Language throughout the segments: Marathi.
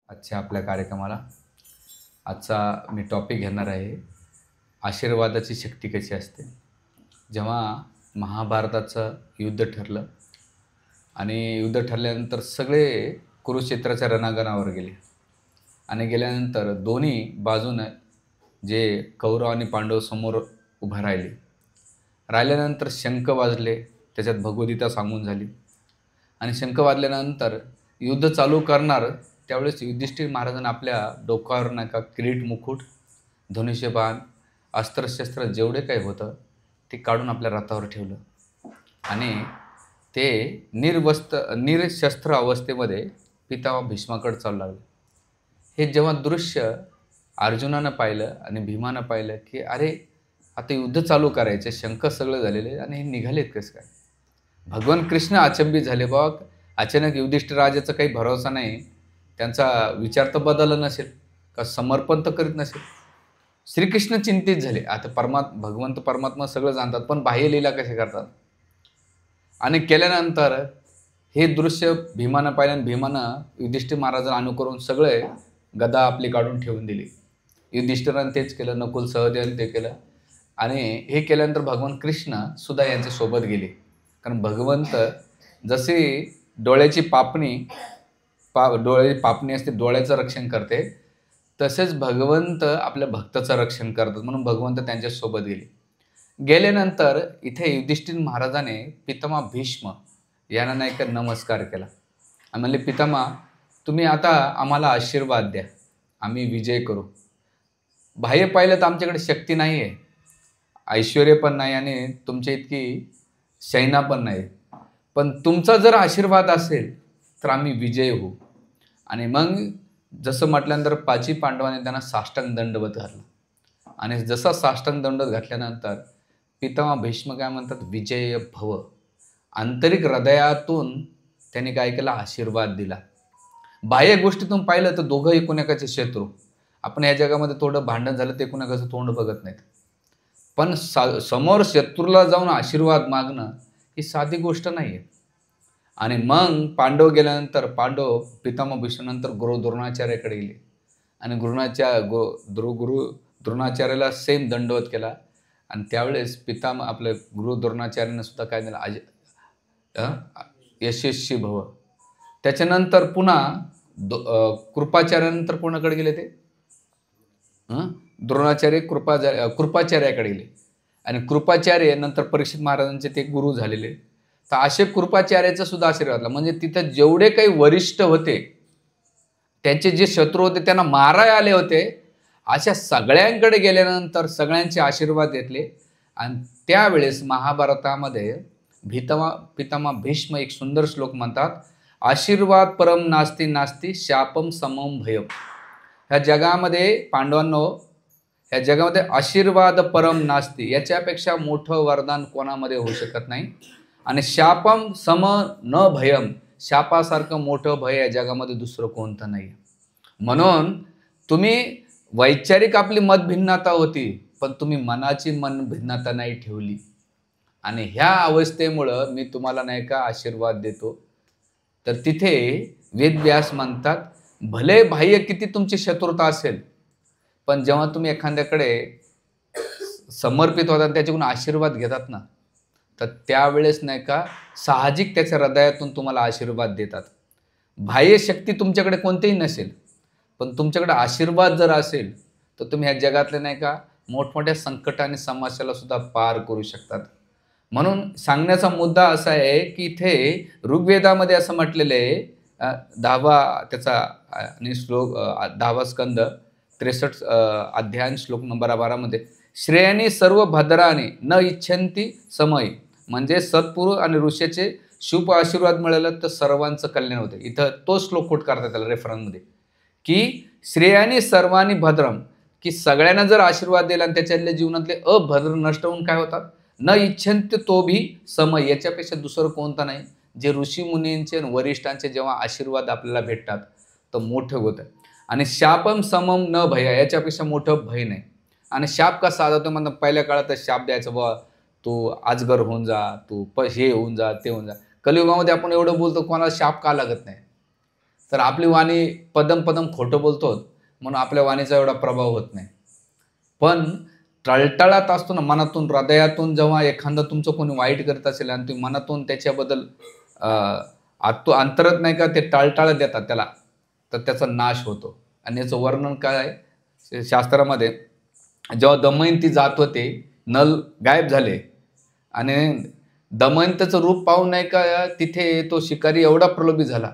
आजच्या आपल्या कार्यक्रमाला आजचा मी टॉपिक घेणार आहे, आशीर्वादाची शक्ती कशी असते. जेव्हा महाभारताचं युद्ध ठरलं आणि युद्ध ठरल्यानंतर सगळे कुरुक्षेत्राच्या रणांगणावर गेले आणि गेल्यानंतर दोन्ही बाजूनं जे कौरव आणि पांडव समोर उभा राहिल्यानंतर शंख वाजले, त्याच्यात भगवद्गीता सांगून झाली आणि शंख वाजल्यानंतर युद्ध चालू करणार त्यावेळेस युधिष्ठिर महाराजांनी आपल्या डोक्यावर नाही का किरीट, मुकुट, धनुष्यबाण, अस्त्रशस्त्र जेवढे काही होतं ते काढून आपल्या रथावर ठेवलं आणि ते निरशस्त्र अवस्थेमध्ये पितामह भीष्माकडे चालू लागले. हे जेव्हा दृश्य अर्जुनानं पाहिलं आणि भीमानं पाहिलं की अरे आता युद्ध चालू करायचे, शंख सगळं झालेले आणि हे निघालेत कसं काय. भगवान कृष्ण अचंबित झाले. बाबा अचानक युधिष्ठिर राजाचा काही भरोसा नाही, त्यांचा विचार तर बदलला नसेल का, समर्पण तर करीत नसेल. श्रीकृष्ण चिंतित झाले. आता भगवंत परमात्मा सगळं जाणतात, पण बाह्य लीला कसे करतात. आणि केल्यानंतर हे दृश्य भीमानं पाहिलं आणि भीमानं युधिष्ठिर महाराजांना अनुकरून सगळे गदा आपली काढून ठेवून दिली. युधिष्ठिरानं तेच केलं, नकुल सहदेवाने ते केलं आणि हे केल्यानंतर भगवान कृष्ण सुद्धा यांच्या सोबत गेले. कारण भगवंत जसे डोळ्याची पापणी असते, डोळ्याचं रक्षण करते, तसेच भगवंत आपल्या भक्ताचं रक्षण करतात. म्हणून भगवंत त्यांच्यासोबत गेल्यानंतर इथे युधिष्ठिर महाराजाने पितामह भीष्म यांना नाही का नमस्कार केला आणि म्हणले, पितामह तुम्ही आता आम्हाला आशीर्वाद द्या, आम्ही विजय करू. बाह्य पाहिलं तर आमच्याकडे शक्ती नाही आहे, ऐश्वर्य पण नाही आणि तुमच्या इतकी सैना पण नाही, पण तुमचा जर आशीर्वाद असेल तर आम्ही विजय होऊ. आणि मग जसं म्हटल्यानंतर पाची पांडवांनी त्यांना साष्टांग दंडवत घातला आणि जसा साष्टांग दंडवत घातल्यानंतर पितामह भीष्म काय म्हणतात, विजय भव. आंतरिक हृदयातून त्यांनी काय केलं, आशीर्वाद दिला. बाह्य गोष्टीतून पाहिलं तर दोघं एकूणाकाचे शत्रू. आपण या जगामध्ये थोडं भांडण झालं ते एकूणाकाचं तोंड बघत नाहीत, पण समोर शत्रूला जाऊन आशीर्वाद मागणं ही साधी गोष्ट नाही आहे. आणि मग पांडव गेल्यानंतर पांडव पितामह भीष्मानंतर गुरु द्रोणाचार्याकडे गेले आणि गुरु द्रोणाचार्याला सेम दंडवत केला. आणि त्यावेळेस आपल्या गुरु द्रोणाचार्यानं सुद्धा काय दिलं, यशस्वी भव. त्याच्यानंतर पुन्हा कृपाचार्यानंतर कोणाकडे गेले ते, द्रोणाचार्य कृपाचार्याकडे गेले आणि कृपाचार्य नंतर परीक्षित महाराजांचे ते गुरु झालेले. तर असे कृपाचार्याचा सुद्धा आशीर्वाद. म्हणजे तिथं जेवढे काही वरिष्ठ होते, त्यांचे जे शत्रू होते त्यांना माराय आले होते, अशा सगळ्यांकडे गेल्यानंतर सगळ्यांचे आशीर्वाद घेतले. आणि त्यावेळेस महाभारतामध्ये पितामह भीष्म एक सुंदर श्लोक म्हणतात, आशीर्वाद परम नास्ती नास्ती शापम समम भयम. ह्या जगामध्ये पांडवांनो, ह्या जगामध्ये आशीर्वाद परम नास्ती, याच्यापेक्षा मोठं वरदान कोणामध्ये होऊ शकत नाही. आणि शापम सम न भयम, शापासारखं मोठं भय या जगामध्ये दुसरं कोणतं नाही. म्हणून तुम्ही वैचारिक आपली मतभिन्नता होती, पण तुम्ही मनाची मनभिन्नता नाही ठेवली. आणि ह्या अवस्थेमुळं मी तुम्हाला नाही का आशीर्वाद देतो. तर तिथे वेदव्यास म्हणतात, भले बाह्य किती तुमची शत्रुता असेल, पण जेव्हा तुम्ही एखाद्याकडे समर्पित होतात, त्याच्याकडून आशीर्वाद घेतात ना, तर त्यावेळेस नाही का साहजिक त्याच्या हृदयातून तुम्हाला आशीर्वाद देतात. बाह्य शक्ती तुमच्याकडे कोणतीही नसेल, पण तुमच्याकडे आशीर्वाद जर असेल तर तुम्ही ह्या जगातले नाही का मोठमोठ्या संकट आणि समस्याला सुद्धा पार करू शकतात. म्हणून सांगण्याचा मुद्दा असा आहे की इथे ऋग्वेदामध्ये असं म्हटलेलं आहे, 10वा त्याचा आणि श्लोक 10वा स्कंद 63 अध्याय श्लोक नंबर 12 मध्ये, श्रेयानी सर्व भद्राने न इच्छन्ति समय. म्हणजे सत्पुरुष आणि ऋषीचे शुभ आशीर्वाद मिळाला तर सर्वांचं कल्याण होते. इथं तो श्लोक कोट करतात त्याला रेफरन्समध्ये, की श्रेयानी सर्वांनी भद्रम, की सगळ्यांना जर आशीर्वाद दिला आणि त्याच्यातल्या जीवनातले अभद्र नष्ट होऊन काय होतात, न इच्छन्ति तो भी समय. याच्यापेक्षा दुसरं कोणतं नाही. जे ऋषी मुनींचे वरिष्ठांचे जेव्हा आशीर्वाद आपल्याला भेटतात तर मोठं होतं. आणि शापम समम न भय, याच्यापेक्षा मोठं भय नाही. आणि शाप कसा होतो म्हणतात, पहिल्या काळात शाप द्यायचं, बा तू आजगर होऊन जा, तू हे होऊन जा, ते होऊन जा. कलियुगामध्ये आपण एवढं बोलतो, कोणाला शाप का लागत नाही. तर आपली वाणी पदम पदम खोटं बोलतो म्हणून आपल्या वाणीचा एवढा प्रभाव होत नाही. पण टळटळात असतो ना, मनातून हृदयातून जेव्हा एखादं तुमचं कोणी वाईट करत असेल आणि तुम्ही मनातून त्याच्याबद्दल अंतरत नाही का, ते टाळटाळ देतात त्याला, तर त्याचा नाश होतो. आणि याचं वर्णन काय आहे शास्त्रामध्ये, जेव्हा दमयंती जात होते, नल गायब झाले आणि दमयंतीचं रूप पाहून नाही का तिथे तो शिकारी एवढा प्रलोभित झाला,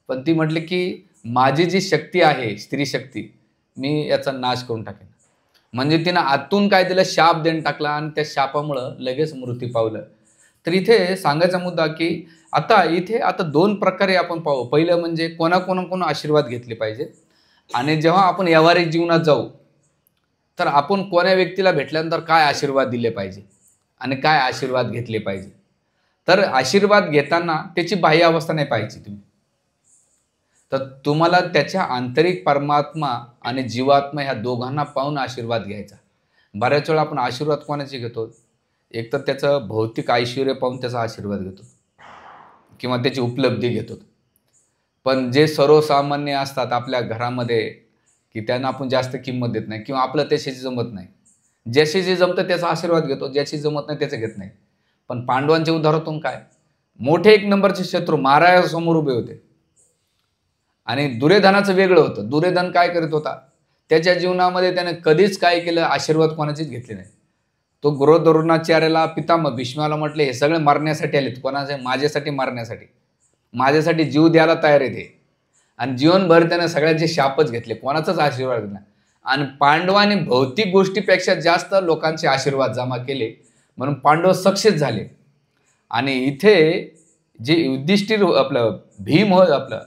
पण ती म्हटली की माझी जी शक्ती आहे स्त्री शक्ती, मी याचा नाश करून टाकेन. म्हणजे तिनं आतून काय दिलं, शाप देऊन टाकला आणि त्या शापामुळं लगेच मृत्यू पावलं. तर इथे सांगायचा मुद्दा की आता दोन प्रकारे आपण पाहू. पहिलं म्हणजे कोणाकोणाकडून आशीर्वाद घेतले पाहिजे, आणि जेव्हा आपण व्यावहारिक जीवनात जाऊ तर आपण कोण्या व्यक्तीला भेटल्यानंतर काय आशीर्वाद दिले पाहिजे आणि काय आशीर्वाद घेतले पाहिजे. तर आशीर्वाद घेताना त्याची बाह्य अवस्था नाही पाहायची तुम्ही, तर तुम्हाला त्याच्या आंतरिक परमात्मा आणि जीवात्मा ह्या दोघांना पाहून आशीर्वाद घ्यायचा. बऱ्याच वेळा आपण आशीर्वाद कोणाचे घेतो, एक तर त्याचं भौतिक ऐश्वर्य पाहून त्याचा आशीर्वाद घेतो किंवा त्याची उपलब्धी घेतो. पण जे सर्वसामान्य असतात आपल्या घरामध्ये की त्यांना आपण जास्त किंमत देत नाही, किंवा आपलं त्याच्याशी जमत नाही. ज्याशी जमतं त्याचा आशीर्वाद घेतो, ज्याशी जमत नाही त्याचं घेत नाही. पण पांडवांच्या उदाहरणातून काय, मोठे एक नंबरचे शत्रू महाराजासमोर उभे होते आणि दुर्योधनाचं वेगळं होतं. दुर्योधन काय करत होता, त्याच्या जीवनामध्ये त्याने कधीच काय केलं, आशीर्वाद कोणाचीच घेतले नाही. तो द्रोणाचार्याला, पितामह भीष्माला म्हटले, हे सगळे मारण्यासाठी आलेत. कोणाचे? माझ्यासाठी मारण्यासाठी, माझ्यासाठी जीव द्यायला तयार आहे ते. आणि जीवनभर त्याने सगळ्यांचे शापच घेतले, कोणाचाच आशीर्वाद घेतला. आणि पांडवांनी भौतिक गोष्टीपेक्षा जास्त लोकांचे आशीर्वाद जमा केले, म्हणून पांडव सक्सेस झाले. आणि इथे जे युधिष्ठिर आपलं भीम हो आपलं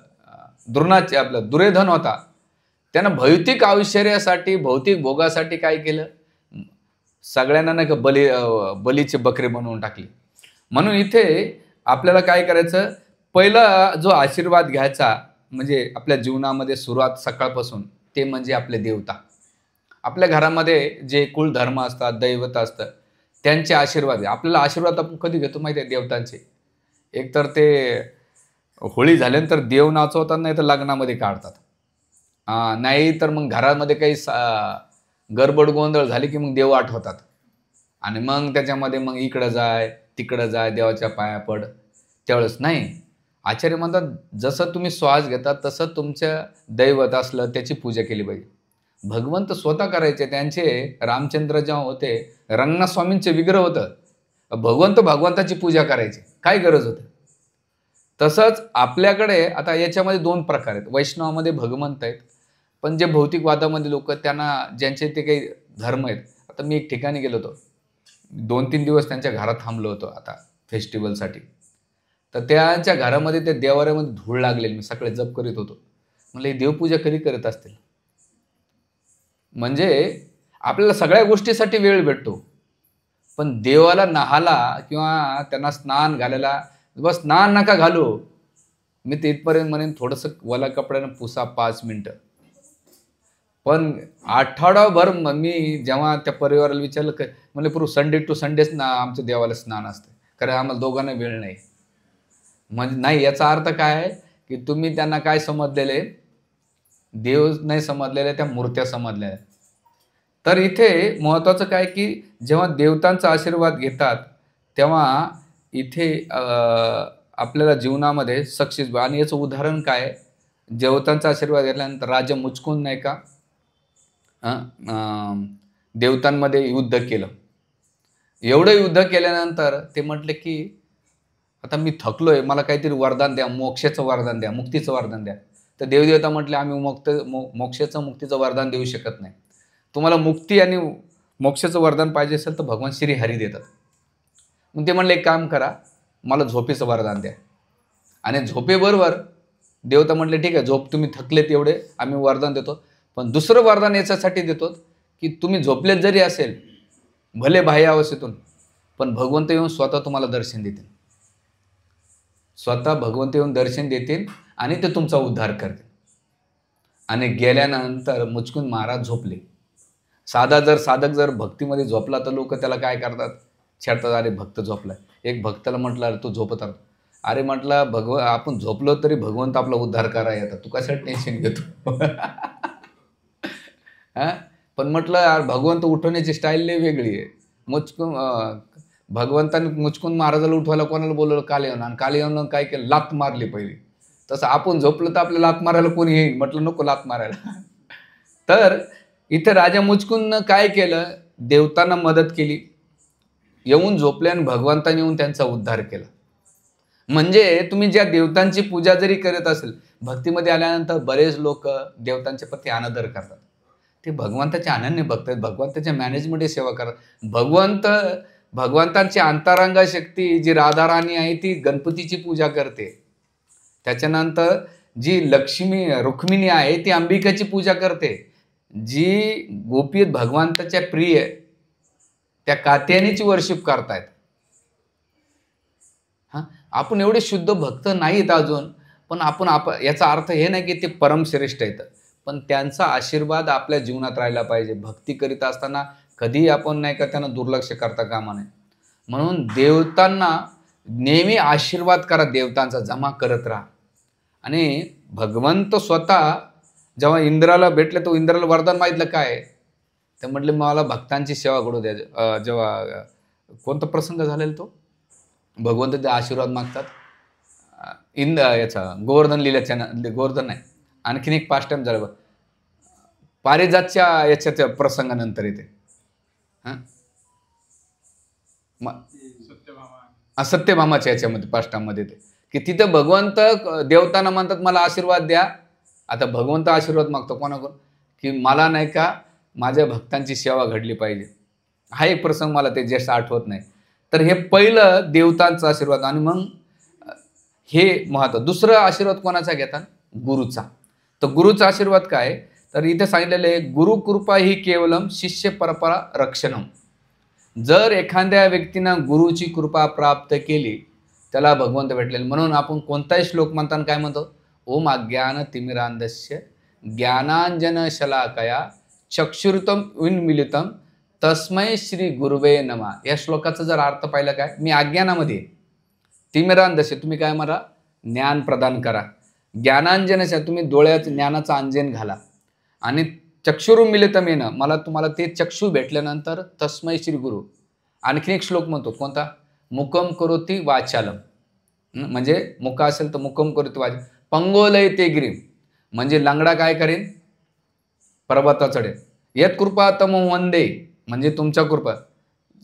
आपलं दुर्योधन होता, त्यानं भौतिक ऐश्वर्यासाठी, भौतिक भोगासाठी काय केलं, सगळ्यांना नाही का बलीचे बकरे बनवून टाकले. म्हणून इथे आपल्याला काय करायचं, पहिला जो आशीर्वाद घ्यायचा म्हणजे आपल्या जीवनामध्ये सुरुवात सकाळपासून, ते म्हणजे आपले देवता. आपल्या घरामध्ये जे कुलधर्म असतात, दैवत असतं, त्यांचे आशीर्वाद. आपल्याला आशीर्वाद आपण कधी घेतो माहिती आहे, देवतांचे. एक तर ते होळी झाल्यानंतर देव नाचवतात, नाही तर लग्नामध्ये काढतात. नाही तर मग घरामध्ये काही गडबड गोंधळ झाली की मग देव आठवतात, आणि मग त्याच्यामध्ये मग इकडं जाय तिकडं जाय, देवाच्या पाया पड. त्यावेळेस नाही, आचार्य म्हणतात जसं तुम्ही श्वास घेता तसं तुमच्या दैवत असलं त्याची पूजा केली पाहिजे. भगवंत स्वतः करायचे. त्यांचे रामचंद्र जेव्हा होते, रंगनाथ स्वामींचे विग्रह होतं, भगवंताची पूजा करायची, काय गरज होती. तसंच आपल्याकडे आता याच्यामध्ये दोन प्रकार आहेत. वैष्णवामध्ये भगवंत आहेत, पण जे भौतिकवादामध्ये लोक, त्यांना ज्यांचे ते काही धर्म आहेत. आता मी एक ठिकाणी गेलो होतो, 2-3 दिवस त्यांच्या घरात थांबलो होतो आता फेस्टिवलसाठी. तर त्यांच्या घरामध्ये त्या देवाऱ्यामध्ये धूळ लागलेली, मी सकाळी जप करीत होतो. म्हणलं हे देवपूजा कधी करत असतील. म्हणजे आपल्याला सगळ्या गोष्टीसाठी वेळ भेटतो, पण देवाला नहाला किंवा त्यांना स्नान घालायला, बस स्नान नका घालू, मी तिथपर्यंत म्हणेन थोडंसं वला कपड्यानं पुसा 5 मिनटं. पण आठवडाभर मी जेव्हा त्या परिवाराला विचारलं, म्हणजे पूर्ण संडे टू संडेच ना आमच्या देवाला स्नान असतं, कारण आम्हाला दोघांना वेळ नाही. म्हणजे नाही, याचा अर्थ काय आहे की तुम्ही त्यांना काय समजलेले, देव नाही समजलेले, त्या मूर्त्या समजलेल्या. तर इथे महत्त्वाचं काय की जेव्हा देवतांचा आशीर्वाद घेतात तेव्हा इथे आपल्याला जीवनामध्ये सक्सेस. आणि याचं उदाहरण काय, देवतांचा आशीर्वाद घेतल्यानंतर राजा मुचकून नाही का देवतांमध्ये युद्ध केलं. एवढं युद्ध केल्यानंतर ते म्हटले की आता मी थकलोय, मला काहीतरी वरदान द्या, मोक्षाचं वरदान द्या, मुक्तीचं वरदान द्या. तर देवदेवता म्हटले आम्ही मोक्षाचं मुक्तीचं वरदान देऊ शकत नाही. तुम्हाला मुक्ती आणि मोक्षाचं वरदान पाहिजे असेल तर भगवान श्री हरी देतात. मग ते म्हणले एक काम करा, मला झोपेचं वरदान द्या. आणि झोपेबरोबर देवता म्हटले ठीक आहे, झोप तुम्ही थकलेत एवढे, आम्ही वरदान देतो, पण दुसरं वरदान याच्यासाठी देतो की तुम्ही झोपलेत जरी असेल, भले बाह्य अवस्थेतून, पण भगवंत येऊन स्वतः तुम्हाला दर्शन देतील. स्वतः भगवंत येऊन दर्शन देतील आणि ते तुमचा उद्धार करतील. आणि गेल्यानंतर मुचकून महाराज झोपले. साधक जर भक्तीमध्ये झोपला तर लोक त्याला काय करतात, छेडतात, अरे भक्त झोपलाय. एक भक्ताला म्हटलं अरे तू झोपत राहतो, अरे म्हटलं आपण झोपलो तरी भगवंत आपला उद्धार करा येतात, तू कशाला टेन्शन घेतो? हा, पण म्हटलं यार भगवंत उठवण्याची स्टाईल लई वेगळी आहे. मुचकून भगवंताने मुचकून महाराजाला उठवायला कोणाला बोलवलं? काल येऊन, आणि काल येऊन काय केलं? लात मारली पहिली. तसं आपण झोपलं तर आपल्याला लात मारायला कोणी येईल? म्हटलं नको लात मारायला. तर इथं राजा मुचकून काय केलं? देवतांना मदत केली, येऊन झोपले आणि भगवंताने येऊन त्यांचा उद्धार केला. म्हणजे तुम्ही ज्या देवतांची पूजा जरी करत असेल, भक्तीमध्ये आल्यानंतर बरेच लोक देवतांच्या प्रती अनादर करतात. ते भगवंताचे अनन्य भक्त आहेत, भगवंताच्या मॅनेजमध्ये सेवा करतात. भगवंतांची अंतरंगा शक्ती जी राधाराणी आहे ती गणपतीची पूजा करते. त्याच्यानंतर जी रुक्मिणी आहे ती अंबिकाची पूजा करते. जी गोपी भगवंताच्या प्रिय त्या कात्यायनीची वर्शिप करतायत. हां, आपण एवढे शुद्ध भक्त नाहीत अजून, पण आपण याचा अर्थ हे नाही की ते परमश्रेष्ठ आहेत, पण त्यांचा आशीर्वाद आपल्या जीवनात राहिला पाहिजे. भक्ती करीत असताना कधी आपण नाही का त्यांना दुर्लक्ष करता कामा नये. म्हणून देवतांना नेहमी आशीर्वाद करा, देवतांचा जमा करत राहा. आणि भगवंत स्वतः जेव्हा इंद्राला भेटले तो इंद्राला वरदान मागितलं काय? तर म्हटले मला भक्तांची सेवा घडू द्या. जेव्हा कोणता प्रसंग झालेला तो भगवंत ते आशीर्वाद मागतात. याचा गोवर्धन लीलाच्या गोवर्धन नाही, आणखीन एक 5 टाइम झालं पारिजातच्या याच्या प्रसंगानंतर येते. हां, सत्यभामाच्या याच्यामध्ये 5 टाइममध्ये येते की तिथं भगवंत देवतांना म्हणतात मला आशीर्वाद द्या. आता भगवंत आशीर्वाद मागतो कोणाकडून? की मला नाही का माझ्या भक्तांची सेवा घडली पाहिजे. हा एक प्रसंग मला ते जास्त आठवत नाही. तर हे पहिलं देवतांचा आशीर्वाद, आणि मग हे महत्त्व. दुसरं आशीर्वाद कोणाचा घेतात? गुरुचा. तर गुरुचा आशीर्वाद काय? तर इथे सांगितलेलं आहे गुरुकृपा ही केवलम शिष्य परपरा रक्षणम. जर एखाद्या व्यक्तीनं गुरुची कृपा प्राप्त केली त्याला भगवंत भेटलेले. म्हणून आपण कोणताही श्लोक म्हणताना काय म्हणतो? ओम अज्ञान तिमिरांधस्य ज्ञानांजन शलाकया चक्षुरुतम उन्मिलितम तस्मै श्री गुरुवे नमः. या श्लोकाचा जर अर्थ पाहिला काय? मी अज्ञानामध्ये, तिमिरांधस्य तुम्ही काय मला ज्ञान प्रदान करा, ज्ञानांजनस्य तुम्ही डोळ्यात ज्ञानाचा अंजन घाला, आणि चक्षुरुमिलितम येणं मला तुम्हाला ते चक्षु भेटल्यानंतर तस्मै श्री गुरु. आणखीन एक श्लोक म्हणतो कोणता? मुकम करोती वाचालम. म्हणजे मुका असेल तर मुकम करोती वाच. पंगोलय ते गिरीम म्हणजे लंगडा काय करेन? पर्वता चढेल. यत कृपा तम वंदे म्हणजे तुमच्या कृपा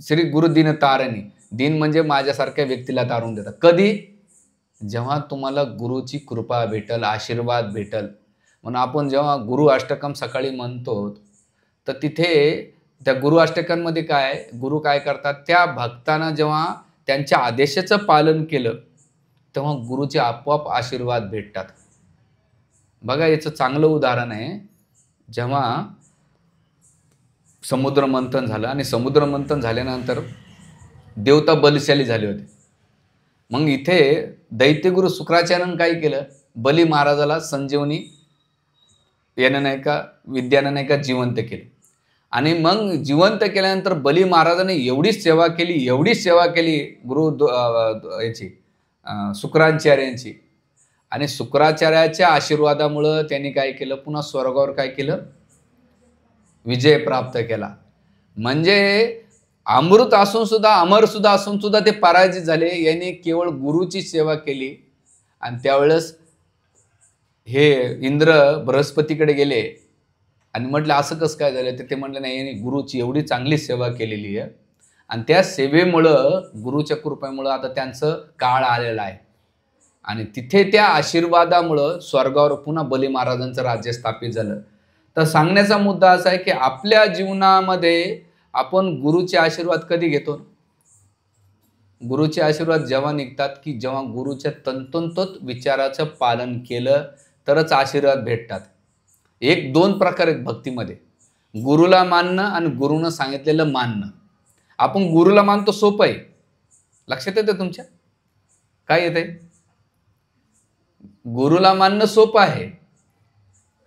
श्री गुरु दिन तारणी. दिन म्हणजे माझ्यासारख्या व्यक्तीला तारून देतात. कधी? जेव्हा तुम्हाला गुरुची कृपा भेटल, आशीर्वाद भेटल. म्हणून आपण जेव्हा गुरु अष्टकम सकाळी म्हणतो तर तिथे त्या गुरु अष्टकांमध्ये काय गुरु काय करतात? त्या भक्तांना जेव्हा त्यांच्या आदेशाचं पालन केलं तेव्हा गुरुचे आपोआप आशीर्वाद भेटतात. बघा याचं चांगलं उदाहरण आहे. जेव्हा समुद्र मंथन झालं आणि समुद्र मंथन झाल्यानंतर देवता बलशाली झाले होते. मग इथे दैत्यगुरु शुक्राचार्यानं काय केलं? बली महाराजाला संजीवनी यानं नाही का विद्यानं नाही का जिवंत केलं. आणि मग जिवंत केल्यानंतर बली महाराजाने एवढीच सेवा केली गुरु याची शुक्राचार्यांची. आणि शुक्राचार्याच्या आशीर्वादामुळं त्यांनी काय केलं? पुन्हा स्वर्गावर काय केलं? विजय प्राप्त केला. म्हणजे अमृत असून सुद्धा, अमर सुद्धा असून सुद्धा ते पराजित झाले. यांनी केवळ गुरुची सेवा केली. आणि त्यावेळेस हे इंद्र बृहस्पतीकडे गेले आणि म्हटलं असं कसं काय झालं? ते म्हटलं नाही, यांनी गुरुची एवढी चांगली सेवा केलेली आहे आणि त्या सेवेमुळं, गुरुच्या कृपेमुळं आता त्यांचं काळ आलेला आहे. आणि तिथे त्या आशीर्वादामुळं स्वर्गावर पुन्हा बली महाराजांचं राज्य स्थापित झालं. तर सांगण्याचा मुद्दा असा आहे की आपल्या जीवनामध्ये आपण गुरुचे आशीर्वाद कधी घेतो? गुरुचे आशीर्वाद जेव्हा निघतात की जेव्हा गुरुच्या तंतोतंत विचाराचं पालन केलं तरच आशीर्वाद भेटतात. 1-2 प्रकार आहेत भक्तीमध्ये, गुरुला मानणं आणि गुरुनं सांगितलेलं मानणं. आपण गुरुला मानतो, सोपं आहे. लक्षात येतं तुमच्या? काय येतंय? गुरुला मानणं सोपं आहे,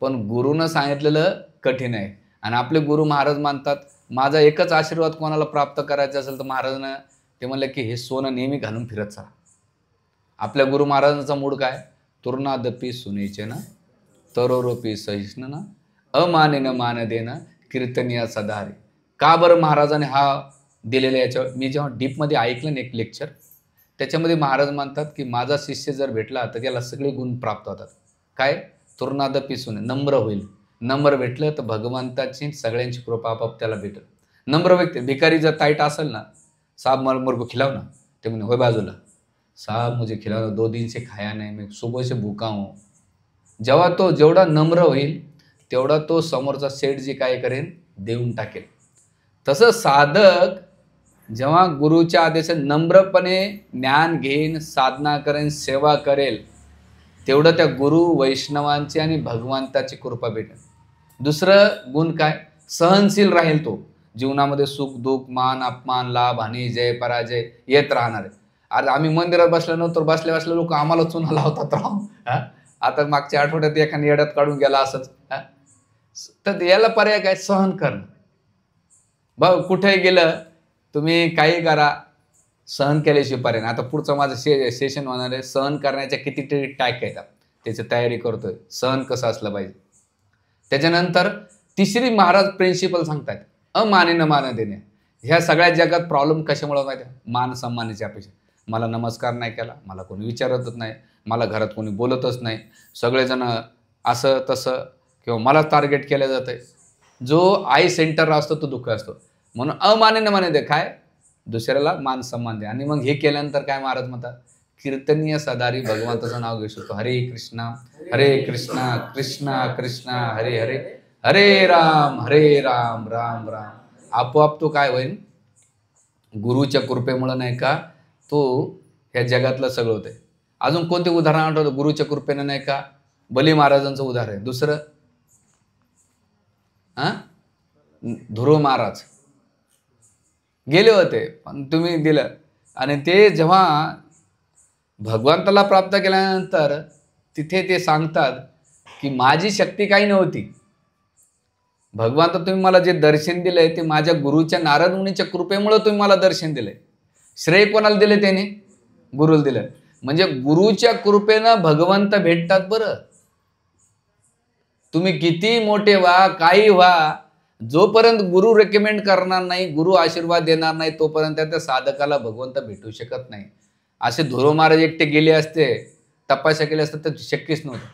पण गुरुनं सांगितलेलं कठीण आहे. आणि आपले गुरु महाराज मानतात माझा एकच आशीर्वाद कोणाला प्राप्त करायचा असेल तर महाराजांना ते म्हणलं की हे सोनं नेहमी घालून फिरत चला. आपल्या गुरु महाराजांचा मूड काय? तुर्नादपी सुनेचे ना तरोरोपी सहिष्ण ना अमानेन मान देना कीर्तनीय सदारे. का बरं महाराजाने हा दिलेला? याच्यावर मी जेव्हा डीपमध्ये ऐकलं ना एक लेक्चर, त्याच्यामध्ये महाराज म्हणतात की माझा शिष्य जर भेटला तर त्याला सगळे गुण प्राप्त होतात. काय? तुर्नादपी सुने, नम्र होईल. नम्र भेटलं तर भगवंताची सगळ्यांची कृपा आपाप त्याला भेटेल. नम्र व्यक्ती. भिकारी जर ताईट असेल ना, साहब मला मेरे को खिलाओ ना, ते म्हणे होय बाजूला, साहब मुझे खिलाओ, 2 दिन से खाया नहीं, मैं सुबह से भूखा हूँ. जेव्हा तो जेवढा नम्र होईल तेवढा तो समोरचा सेठ जी काय करेन, देऊन टाकेल. तसं साधक जेव्हा गुरुच्या आदेशात नम्रपणे ज्ञान घेईन, साधना करेन, सेवा करेल, तेवढं त्या गुरु वैष्णवांची आणि भगवंताची कृपा भेटेल. दुसरं गुण काय? सहनशील राहील तो. जीवनामध्ये सुख दुःख, मान अपमान, लाभ हानी, जय पराजय येत राहणार आहे. आज आम्ही मंदिरात बसल्यानंतर बसल्या बसल्या लोक आम्हाला चुना लावतात राव. आता मागच्या आठवड्यात एखाद्या येड्यात काढून गेला असंच. तर याला पर्याय काय? सहन करणं. भाऊ कुठे गेलं तुम्ही काही करा, सहन केल्याशिवाय पर्याय नाही. आता पुढचं माझं सेशन होणार आहे, सहन करण्याच्या कितीतरी टॅक आहेत, त्याची तयारी करतोय. सहन कसं असलं पाहिजे. त्याच्यानंतर तिसरी महाराज प्रिन्सिपल सांगतात, अमानेन मान देणे. ह्या सगळ्या जगात प्रॉब्लेम कशामुळे माहिती आहे? मान सन्मानाची अपेक्षा. मला नमस्कार नाही केला, मला कोणी विचारतच नाही, मला घरात कोणी बोलतच नाही, सगळेजण असं तसं किंवा मला टार्गेट केलं जातं. जो आय सेंटर असतो तो दुःख असतो. म्हणून अमानेन मान दे. काय? दुसऱ्याला मान सन्मान दे. आणि मग हे केल्यानंतर काय महाराज म्हणतात? कीर्तनीय सदारी भगवंताचं नाव घेऊ शकतो. हरे कृष्णा कृष्णा कृष्णा हरे हरे, हरे राम राम राम. आपोआप तो काय होईल? गुरुच्या कृपेमुळे नाही का तो ह्या जगातलं सगळं होतंय. अजून कोणते उदाहरण आठवतं गुरुच्या कृपेनं? नाही का बली महाराजांचं उदाहरण आहे. दुसरं ध्रुव महाराज गेले होते पण तुम्ही दिलं. आणि ते जेव्हा भगवंताला प्राप्त केल्यानंतर तिथे ते सांगतात की माझी शक्ती काही नव्हती, भगवंत तुम्ही मला जे दर्शन दिलंय ते माझ्या गुरुच्या नारद मुनीच्या कृपेमुळे तुम्ही मला दर्शन दिलंय. श्रेय कोणाला दिले? त्याने गुरुला दिलं. म्हणजे गुरुच्या कृपेनं भगवंत भेटतात. बरं तुम्ही किती मोठे व्हा, काही व्हा, जोपर्यंत गुरु रेकमेंड करणार नाही, गुरु आशीर्वाद देणार नाही, तोपर्यंत त्या साधकाला भगवंत भेटू शकत नाही. असे ध्रुव महाराज एकटे गेले असते, तपस्या केली असते तर शक्यच नव्हतं.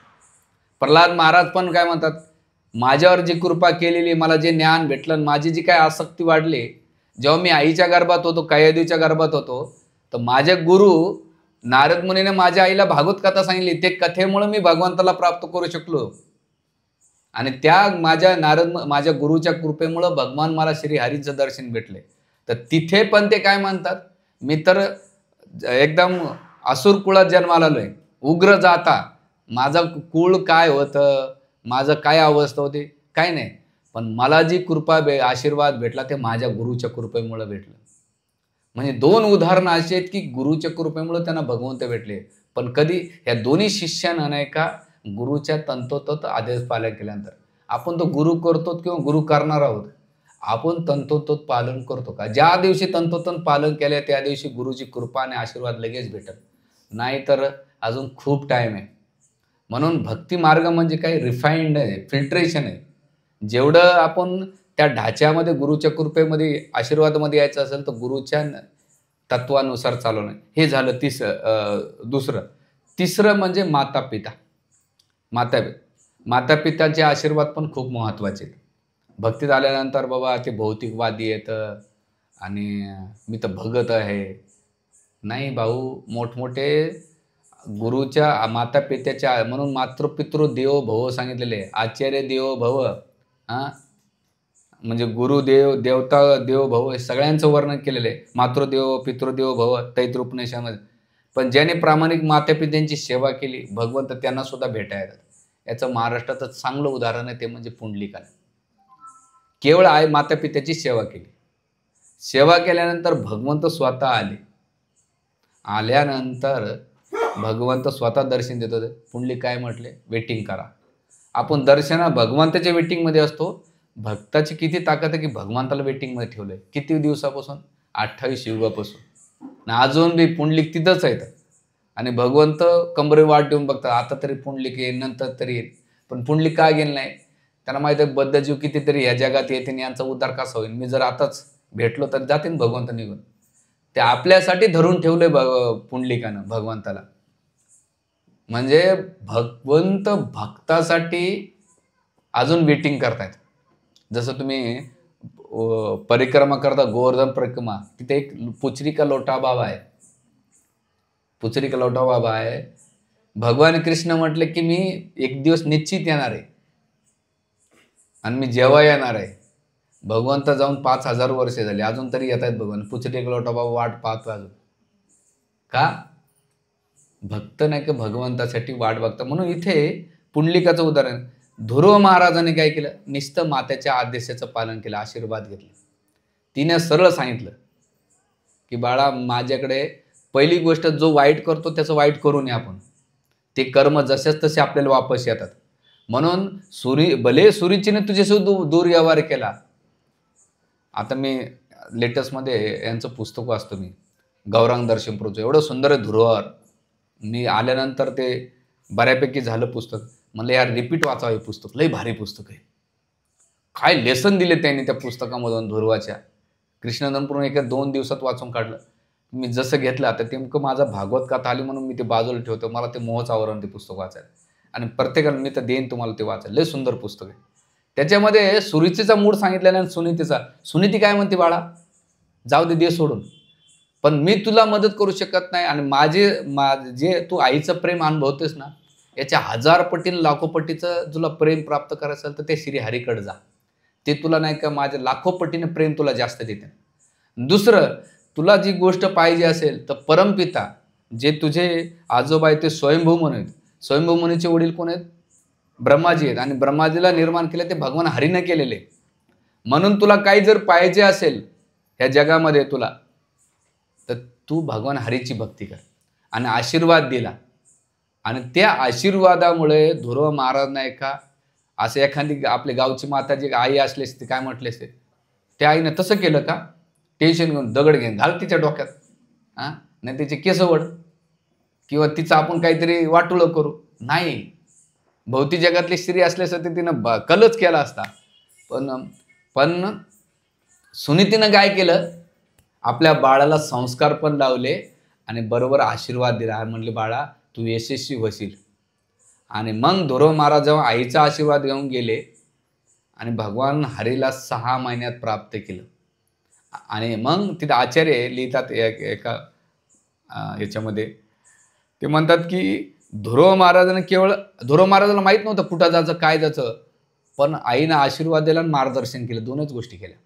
प्रल्हाद महाराज पण काय म्हणतात? माझ्यावर जी कृपा केलेली, मला जे ज्ञान भेटलं, माझी जी काय आसक्ती वाढली, जेव्हा मी आईच्या गर्भात होतो, कैयदेवीच्या गर्भात होतो, तर माझे गुरु नारद मुनीने माझ्या आईला भागवत कथा सांगितली. ते कथेमुळे मी भगवंताला प्राप्त करू शकलो. आणि त्या माझ्या गुरुच्या कृपेमुळं भगवान मला श्रीहरीचं दर्शन भेटले. तर तिथे पण ते काय म्हणतात? मी तर एकदम असुर कुळात जन्माला आलोय, उग्र जाता, माझं कुळ काय होतं, माझं काय अवस्था होती, काय नाही, पण मला जी कृपा आशीर्वाद भेटला ते माझ्या गुरुच्या कृपेमुळे भेटलं. म्हणजे 2 उदाहरणं अशी आहेत की गुरुच्या कृपेमुळे त्यांना भगवंत भेटले. पण कधी ह्या दोन्ही शिष्यांना नाही का गुरुच्या तंतोतंत आदेश पालन केल्यानंतर, आपण तो गुरु करतो किंवा गुरु करणार आहोत, आपण तंतोतंत पालन करतो का? ज्या दिवशी तंतोतंत पालन केलं त्या दिवशी गुरुची कृपा आणि आशीर्वाद लगेच भेटत, नाहीतर अजून खूप टाईम आहे. म्हणून भक्ती मार्ग म्हणजे काय? रिफाईंड आहे, फिल्ट्रेशन आहे. जेवढं आपण त्या ढाच्यामध्ये गुरुच्या कृपेमध्ये आशीर्वादामध्ये यायचं असेल तर गुरुच्या तत्वानुसार चालवणं. हे झालं दुसरं. तिसरं म्हणजे माता पित्यांचे आशीर्वाद पण खूप महत्त्वाचे आहेत. भक्तीत आल्यानंतर बाबा ते भौतिकवादी येतं आणि मी तर भगत आहे. नाही भाऊ, मोठमोठे गुरुच्या माता पित्याच्या, म्हणून मातृपितृ देवो भव सांगितलेले, आचार्य देवो भव, म्हणजे गुरुदेव देवता देव भव सगळ्यांचं वर्णन केलेलं आहे. मातृदेव पितृदेव भव तैत्रोपनिषदामध्ये. पण ज्याने प्रामाणिक मातापित्यांची सेवा केली भगवंत त्यांना सुद्धा भेटायला येतात. याचं महाराष्ट्रातच चांगलं उदाहरण आहे, ते म्हणजे पुंडलिकाने केवळ आई मातापित्याची सेवा केली. सेवा केल्यानंतर भगवंत स्वतः आले. आल्यानंतर भगवंत स्वतः दर्शन देत होते. पुंडलिक काय म्हटले? वेटिंग करा. आपण भगवंताच्या वेटिंगमध्ये असतो. भक्ताची किती ताकद आहे की भगवंताला वेटिंगमध्ये ठेवलंय. किती दिवसापासून? 28 युगापासून. अजून बी पुंडलिक तिथंच आहेत. आणि भगवंत कंबरे वाट देऊन बघतात, आता तरी पुंडलिक येईल, नंतर तरी येईल. पण पुंडलिक का गेलं नाही? त्याला माहिती आहे बद्धजीव कितीतरी या जगात येतील, यांचा उद्धार कसा होईल? मी जर आताच भेटलो तर जातील भगवंत निघून. ते आपल्यासाठी धरून ठेवले पुंडलिकानं भगवंताला. म्हणजे भगवंत भक्तासाठी अजून वेटिंग करतायत. जसं तुम्ही परिक्रमा करता, गोवर्धन परिक्रमा, तिथे एक पुचरी का लोटा बाबा आहे. पुचरी का लोटा बाबा आहे. भगवान कृष्ण म्हटले की मी एक दिवस निश्चित येणार आहे आणि मी जेव्हा येणार आहे. भगवंत जाऊन 5000 वर्षे झाली, अजून तरी येत आहेत भगवान. पुचरी का लोटा बाबा वाट पाहतो अजून. का? भक्त नाही का भगवंतासाठी वाट बघता. म्हणून इथे पुंडलिकाचं उदाहरण, ध्रुव महाराजांनी काय केलं? नुसतं मातेच्या आदेशाचं पालन केलं, आशीर्वाद घेतले. तिने सरळ सांगितलं की बाळा, माझ्याकडे पहिली गोष्ट, जो वाईट करतो त्याचं वाईट करू नये आपण. ते कर्म जसेच तसे आपल्याला वापस येतात. म्हणून भले सुरुचीने तुझ्यासोबत दुर्व्यवहार केला. आता मी लेटेस्टमध्ये यांचं पुस्तक वाचतो मी, गौरांग दर्शन प्रोचं. एवढं सुंदर आहे ध्रुवावर. मी आल्यानंतर ते बऱ्यापैकी झालं पुस्तक. म्हणलं यार रिपीट वाचावं हे पुस्तक, लई भारी पुस्तक आहे. काय लेसन दिले त्यांनी त्या पुस्तकामधून ध्रुवाच्या. कृष्णनंदपूर्ण एका 2 दिवसात वाचून काढलं. मी जसं घेतलं आता नेमकं माझा भागवत कथा आली म्हणून मी ते बाजूला ठेवतो. मला ते मोहच आवरण ते पुस्तक वाचायला, आणि प्रत्येकाला मी तर देईन तुम्हाला ते वाचायला. लय सुंदर पुस्तक आहे. त्याच्यामध्ये सुरुचीचा मूड सांगितलेला आणि सुनीतीचा. सुनीती काय म्हणते, बाळा जाऊ दे सोडून, पण मी तुला मदत करू शकत नाही, आणि जे तू आईचं प्रेम अनुभवतेस ना, याच्या 1000 पटीने लाखो पटीचं तुला प्रेम प्राप्त करायचं असेल तर ते श्रीहरीकडे जा. ते तुला नाही का माझ्या लाखो पटीने प्रेम तुला जास्त देते. दुसरं, तुला जी गोष्ट पाहिजे असेल तर परमपिता, जे तुझे आजोबा आहेत ते स्वयंभू मुनी आहेत. स्वयंभू मुनीचे वडील कोण आहेत? ब्रह्माजी आहेत. आणि ब्रह्माजीला निर्माण केले ते भगवान हरीनं केलेले. म्हणून तुला काही जर पाहिजे असेल ह्या जगामध्ये तुला, तर तू भगवान हरीची भक्ती कर. आणि आशीर्वाद दिला. आणि त्या आशीर्वादामुळे ध्रुव महाराज नाही का, असं एखादी आपल्या गावची माता जी आई असली असते, काय म्हटले असते, त्या आईनं तसं केलं का? टेन्शन घेऊन दगड घेऊन घाल तिच्या डोक्यात, नाही तिचे केस वड, किंवा तिचं आपण काहीतरी वाटुळं करू. नाही, भौतिक जगातली स्त्री असल्यासाठी तिनं कलच केला असता. पण सुनीतीनं काय केलं? आपल्या बाळाला संस्कार पण लावले आणि बरोबर आशीर्वाद दिला. म्हणले बाळा तू यशस्वी होशील. आणि मग ध्रुव महाराज जेव्हा आईचा आशीर्वाद घेऊन गेले आणि भगवान हरीला 6 महिन्यात प्राप्त केलं. आणि मग तिथे आचार्य लिहितात एका याच्यामध्ये, ते म्हणतात की ध्रुव महाराजाला माहीत नव्हतं कुठं जायचं काय जायचं, पण आईनं आशीर्वाद दिला आणि मार्गदर्शन केलं. 2च गोष्टी केल्या.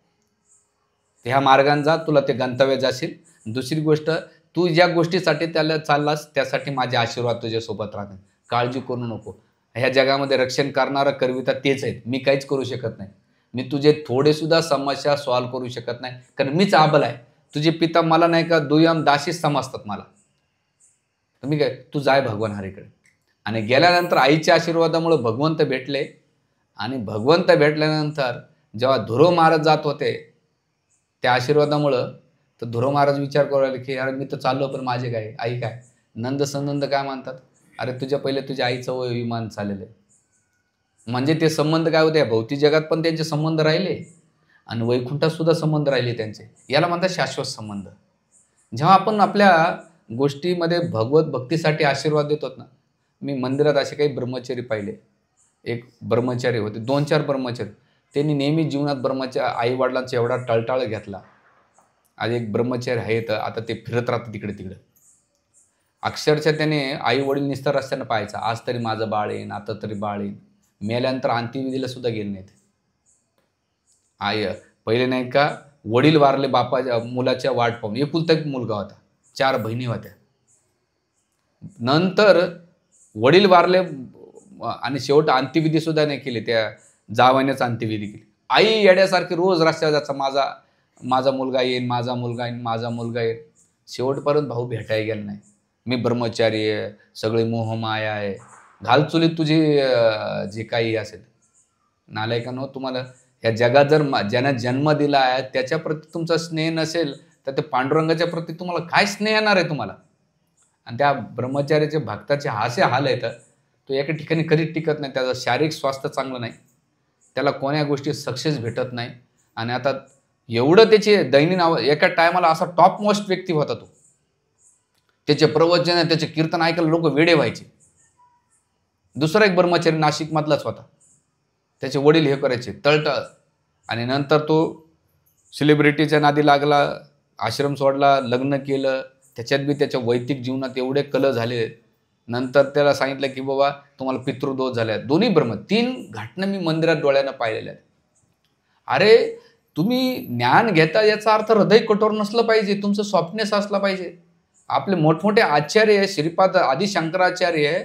ह्या मार्गाने जा, तुला ते गंतव्य जाशील. दुसरी गोष्ट, तू ज्या गोष्टीसाठी त्याला चाललास त्यासाठी माझे आशीर्वाद तुझ्यासोबत राहतील, काळजी करू नको. ह्या जगामध्ये रक्षण करणारं करविता तेच आहेत, मी काहीच करू शकत नाही. मी तुझे थोडे सुद्धा समस्या सॉल्व करू शकत नाही, कारण मीच आबल आहे. तुझे पिता मला नाही का दुय्यम दासीच समजतात मला. तुम्ही काय, तू जाय भगवान हरीकडे. आणि गेल्यानंतर आईच्या आशीर्वादामुळे भगवंत भेटले. आणि भगवंत भेटल्यानंतर जेव्हा ध्रुव महाराज जात होते त्या आशीर्वादामुळं, तर ध्रुव महाराज विचार करू लागले की अरे मी तर चाललो, पण माझे काय आई काय? नंद संनंद काय म्हणतात, अरे तुझ्या पहिले तुझ्या आईचं विमान चाललेलं आहे. म्हणजे ते संबंध काय होते, भौतिक जगात पण त्यांचे संबंध राहिले आणि वैकुंठात सुद्धा संबंध राहिले त्यांचे. याला म्हणतात शाश्वत संबंध. जेव्हा आपण आपल्या गोष्टीमध्ये भगवत भक्तीसाठी आशीर्वाद देतो ना, मी मंदिरात असे काही ब्रह्मचारी पाहिले. एक ब्रह्मचारी होते, 2-4 ब्रह्मचारी. त्यांनी नेहमी जीवनात आई वडिलांचा एवढा टळटाळ घेतला. आज एक ब्रह्मचारी आहे तर आता ते फिरत राहतं तिकडे तिकडे. अक्षरशः त्याने आई वडील निस्तर रस्त्यानं पाहायचा, आज तरी माझं बाळ येईन, आता तरी बाळ येईन. मेल्यानंतर अंत्यविधीला सुद्धा गेले नाहीत. पहिले नाही का वडील वारले बापाच्या मुलाच्या वाट पाहून. एकुलता एक मुलगा होता, 4 बहिणी होत्या. नंतर वडील वारले आणि शेवट अंत्यविधी सुद्धा नाही केली, त्या जावयानेच अंत्यविधी केली. आई येड्यासारखी रोज रस्त्यावर जायचा, माझा मुलगा येईल, माझा मुलगा येईल, माझा मुलगा येईल. शेवटपर्यंत भाऊ भेटायला गेला नाही. मी ब्रह्मचारी आहे, सगळी मोहमाया आहे, घाल चुलीत तुझी जे काही असेल. नालायकांनो, तुम्हाला या जगात जर ज्याने जन्म दिला आहे त्याच्या प्रती तुमचा स्नेह नसेल तर ते पांडुरंगाच्या प्रती तुम्हाला काय स्नेह येणार आहे तुम्हाला? आणि त्या ब्रह्मचार्याचे भक्ताचे असे हाल येतात, तो एका ठिकाणी कधीच टिकत नाही. त्याचं शारीरिक स्वास्थ्य चांगलं नाही, त्याला कोण्या गोष्टी सक्सेस भेटत नाही. आणि आता एवढं त्याचे दैनंदिन एका टायमाला असा टॉप मोस्ट व्यक्ती होता तो. त्याचे प्रवचन, त्याचे कीर्तन ऐकायला लोक वेडे व्हायचे. दुसरा एक ब्रह्मचारी नाशिकमधलाच होता, त्याचे वडील हे करायचे तळतळ. आणि नंतर तो सेलिब्रिटीच्या नादी लागला, आश्रम सोडला, लग्न केलं. त्याच्यात बी त्याच्या वैयक्तिक जीवनात एवढे कल झाले. नंतर त्याला सांगितलं की बाबा तुम्हाला पितृदोष झाले. दोन्ही 3 घटना मी मंदिरात डोळ्यानं पाहिलेल्या आहेत. अरे तुम्ही ज्ञान घेता याचा अर्थ हृदय कठोर नसलं पाहिजे, तुमचं सॉफ्टनेस असला पाहिजे. आपले मोठमोठे आचार्य श्रीपाद आदि शंकराचार्य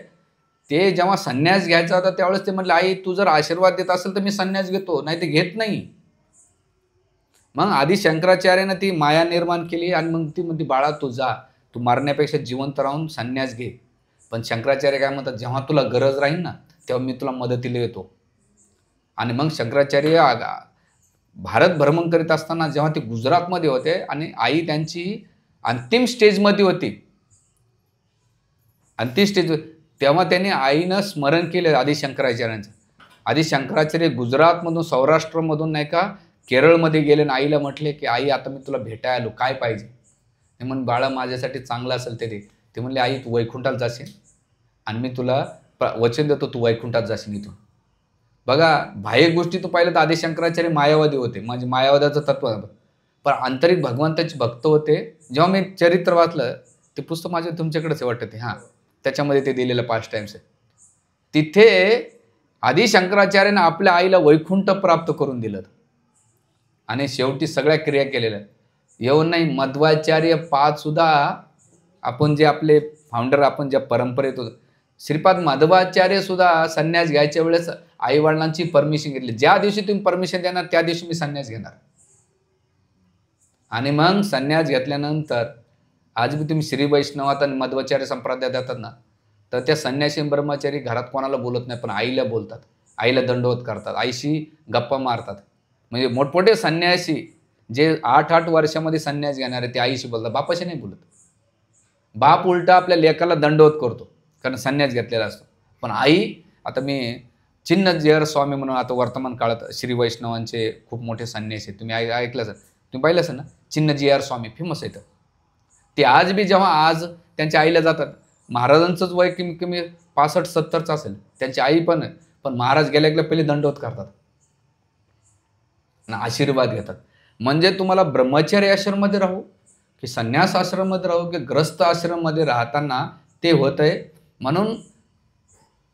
ते जेव्हा संन्यास घ्यायचा होता त्यावेळेस ते म्हटले, आई तू जर आशीर्वाद देत असेल तर मी संन्यास घेतो, नाही ते घेत नाही. मग आदि शंकराचार्यानं ती माया निर्माण केली आणि मग ती म्हणते बाळा तू जा, तू मरण्यापेक्षा जिवंत राहून संन्यास घे. पण शंकराचार्य काय म्हणतात, जेव्हा तुला गरज राहील ना तेव्हा मी तुला मदतीला येतो. आणि मग शंकराचार्य भारत भ्रमण करीत असताना जेव्हा ते गुजरातमध्ये होते आणि आई त्यांची अंतिम स्टेजमध्ये होती, अंतिम स्टेज, तेव्हा त्यांनी आईनं स्मरण केलं आदि शंकराचार्यांचं. आदि शंकराचार्य गुजरातमधून सौराष्ट्रमधून नाही का केरळमध्ये गेले आणि आईला म्हटले की आई आता मी तुला भेटायला आलो, काय पाहिजे. ते म्हण बाळा माझ्यासाठी चांगलं असेल ते दे. ते म्हणले आई तू वैकुंठात जाशील आणि मी तुला वचन देतो तू वैकुंठात जाशील इथून. बघा बाह्य गोष्टी तू पाहिलं तर आदि शंकराचार्य मायावादी होते, म्हणजे मायावादाचं तत्व, पण आंतरिक भगवंताचे भक्त होते. जेव्हा मी चरित्र वाचलं, ते पुस्तक माझ्या तुमच्याकडेच वाटतं ते, हां त्याच्यामध्ये ते दिलेलं 5 टाइम्स आहे. तिथे आदि शंकराचार्यानं आपल्या आईला वैकुंठ प्राप्त करून दिलं आणि शेवटी सगळ्या क्रिया केलेल्या. येऊन नाही मध्वाचार्य 5 सुद्धा आपण जे आपले फाउंडर, आपण ज्या परंपरेत होतो, श्रीपाद माधवाचार्य सुद्धा संन्यास घ्यायच्या वेळेस आईवडिलांची परमिशन घेतली. ज्या दिवशी तुम्ही परमिशन देणार त्या दिवशी मी संन्यास घेणार. आणि मग संन्यास घेतल्यानंतर आज बी तुम्ही श्री वैष्णवात आणि मध्वाचार्य संप्रदायात जातात ना, तर त्या संन्यासी ब्रह्मचारी घरात कोणाला बोलत नाही, पण आईला बोलतात, आईला दंडवत करतात, आईशी गप्पा मारतात. म्हणजे मोठमोठे संन्यासी जे 8-8 वर्षामध्ये संन्यास घेणारे ते आईशी बोलतात, बापाशी नाही बोलत. बाप उलटा आपल्या लेकाला दंडवत करतो कारण संन्यास घेतलेला असतो. पण आई, आता मी चिन्नजीयर स्वामी म्हणून आता वर्तमान काळात श्री वैष्णवांचे खूप मोठे संन्यासी आहेत, तुम्ही ऐकलं असेल, तुम्ही पाहिलं असेल ना, चिन्नजीयर स्वामी फेमस आहेत. ते आज बी जेव्हा आज त्यांच्या आईला जातात, महाराजांचंच वय कमी 65-70चं असेल, त्यांची आई पण महाराज गेल्या पहिले दंडवत करतात आणि आशीर्वाद घेतात. म्हणजे तुम्हाला ब्रह्मचारी आश्रममध्ये राहू की संन्यास आश्रममध्ये राहू की ग्रस्त आश्रममध्ये राहताना ते होत आहे. म्हणून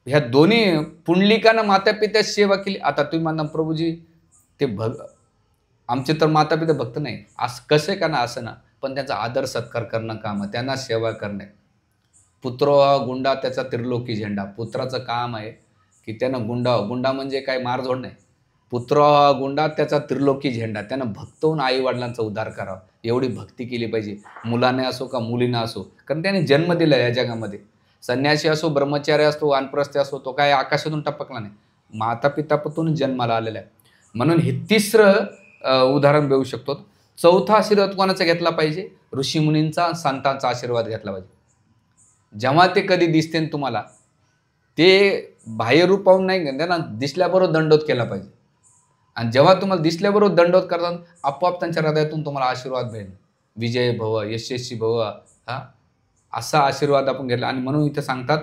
ह्या दोन्ही पुंडलिकानं मातापित्याची सेवा केली. आता तुम्ही म्हणा प्रभूजी ते आमचे तर मातापिता भक्त नाही, असं कसे का ना, असं ना, पण त्यांचा आदर सत्कार करणं काम, त्यांना सेवा करणे. पुत्र गुंडा त्याचा त्रिलोकी झेंडा. पुत्राचं काम आहे की त्यानं गुंडा म्हणजे काय मारझोड नाही, पुत्र गुंडा त्याचा त्रिलोकी झेंडा, त्यानं भक्त होऊन आई वडिलांचा उद्धार करावा, एवढी भक्ती केली पाहिजे. मुलाने असो का मुलीनं असो, कारण त्याने जन्म दिला या जगामध्ये. संन्यासी असो, ब्रह्मचारी असतो, वानप्रस्थी असो, तो काय आकाशातून टपकला नाही, मातापितापासून जन्माला आलेला आहे. म्हणून हे 3रं उदाहरण देऊ शकतो. 4था आशीर्वाद कोणाचा घेतला पाहिजे, ऋषीमुनींचा, संतांचा आशीर्वाद घेतला पाहिजे. जेव्हा ते कधी दिसते तुम्हाला, ते बाह्य रूप पाहून नाही, त्यांना दिसल्याबरोबर दंडवत केला पाहिजे. आणि जेव्हा तुम्हाला दिसल्याबरोबर दंडवत करतात, आपोआप त्यांच्या हृदयातून तुम्हाला आशीर्वाद भेटेल. विजय भव, यशस्वी भव, हा असा आशीर्वाद आपण घेतला. आणि म्हणून इथे सांगतात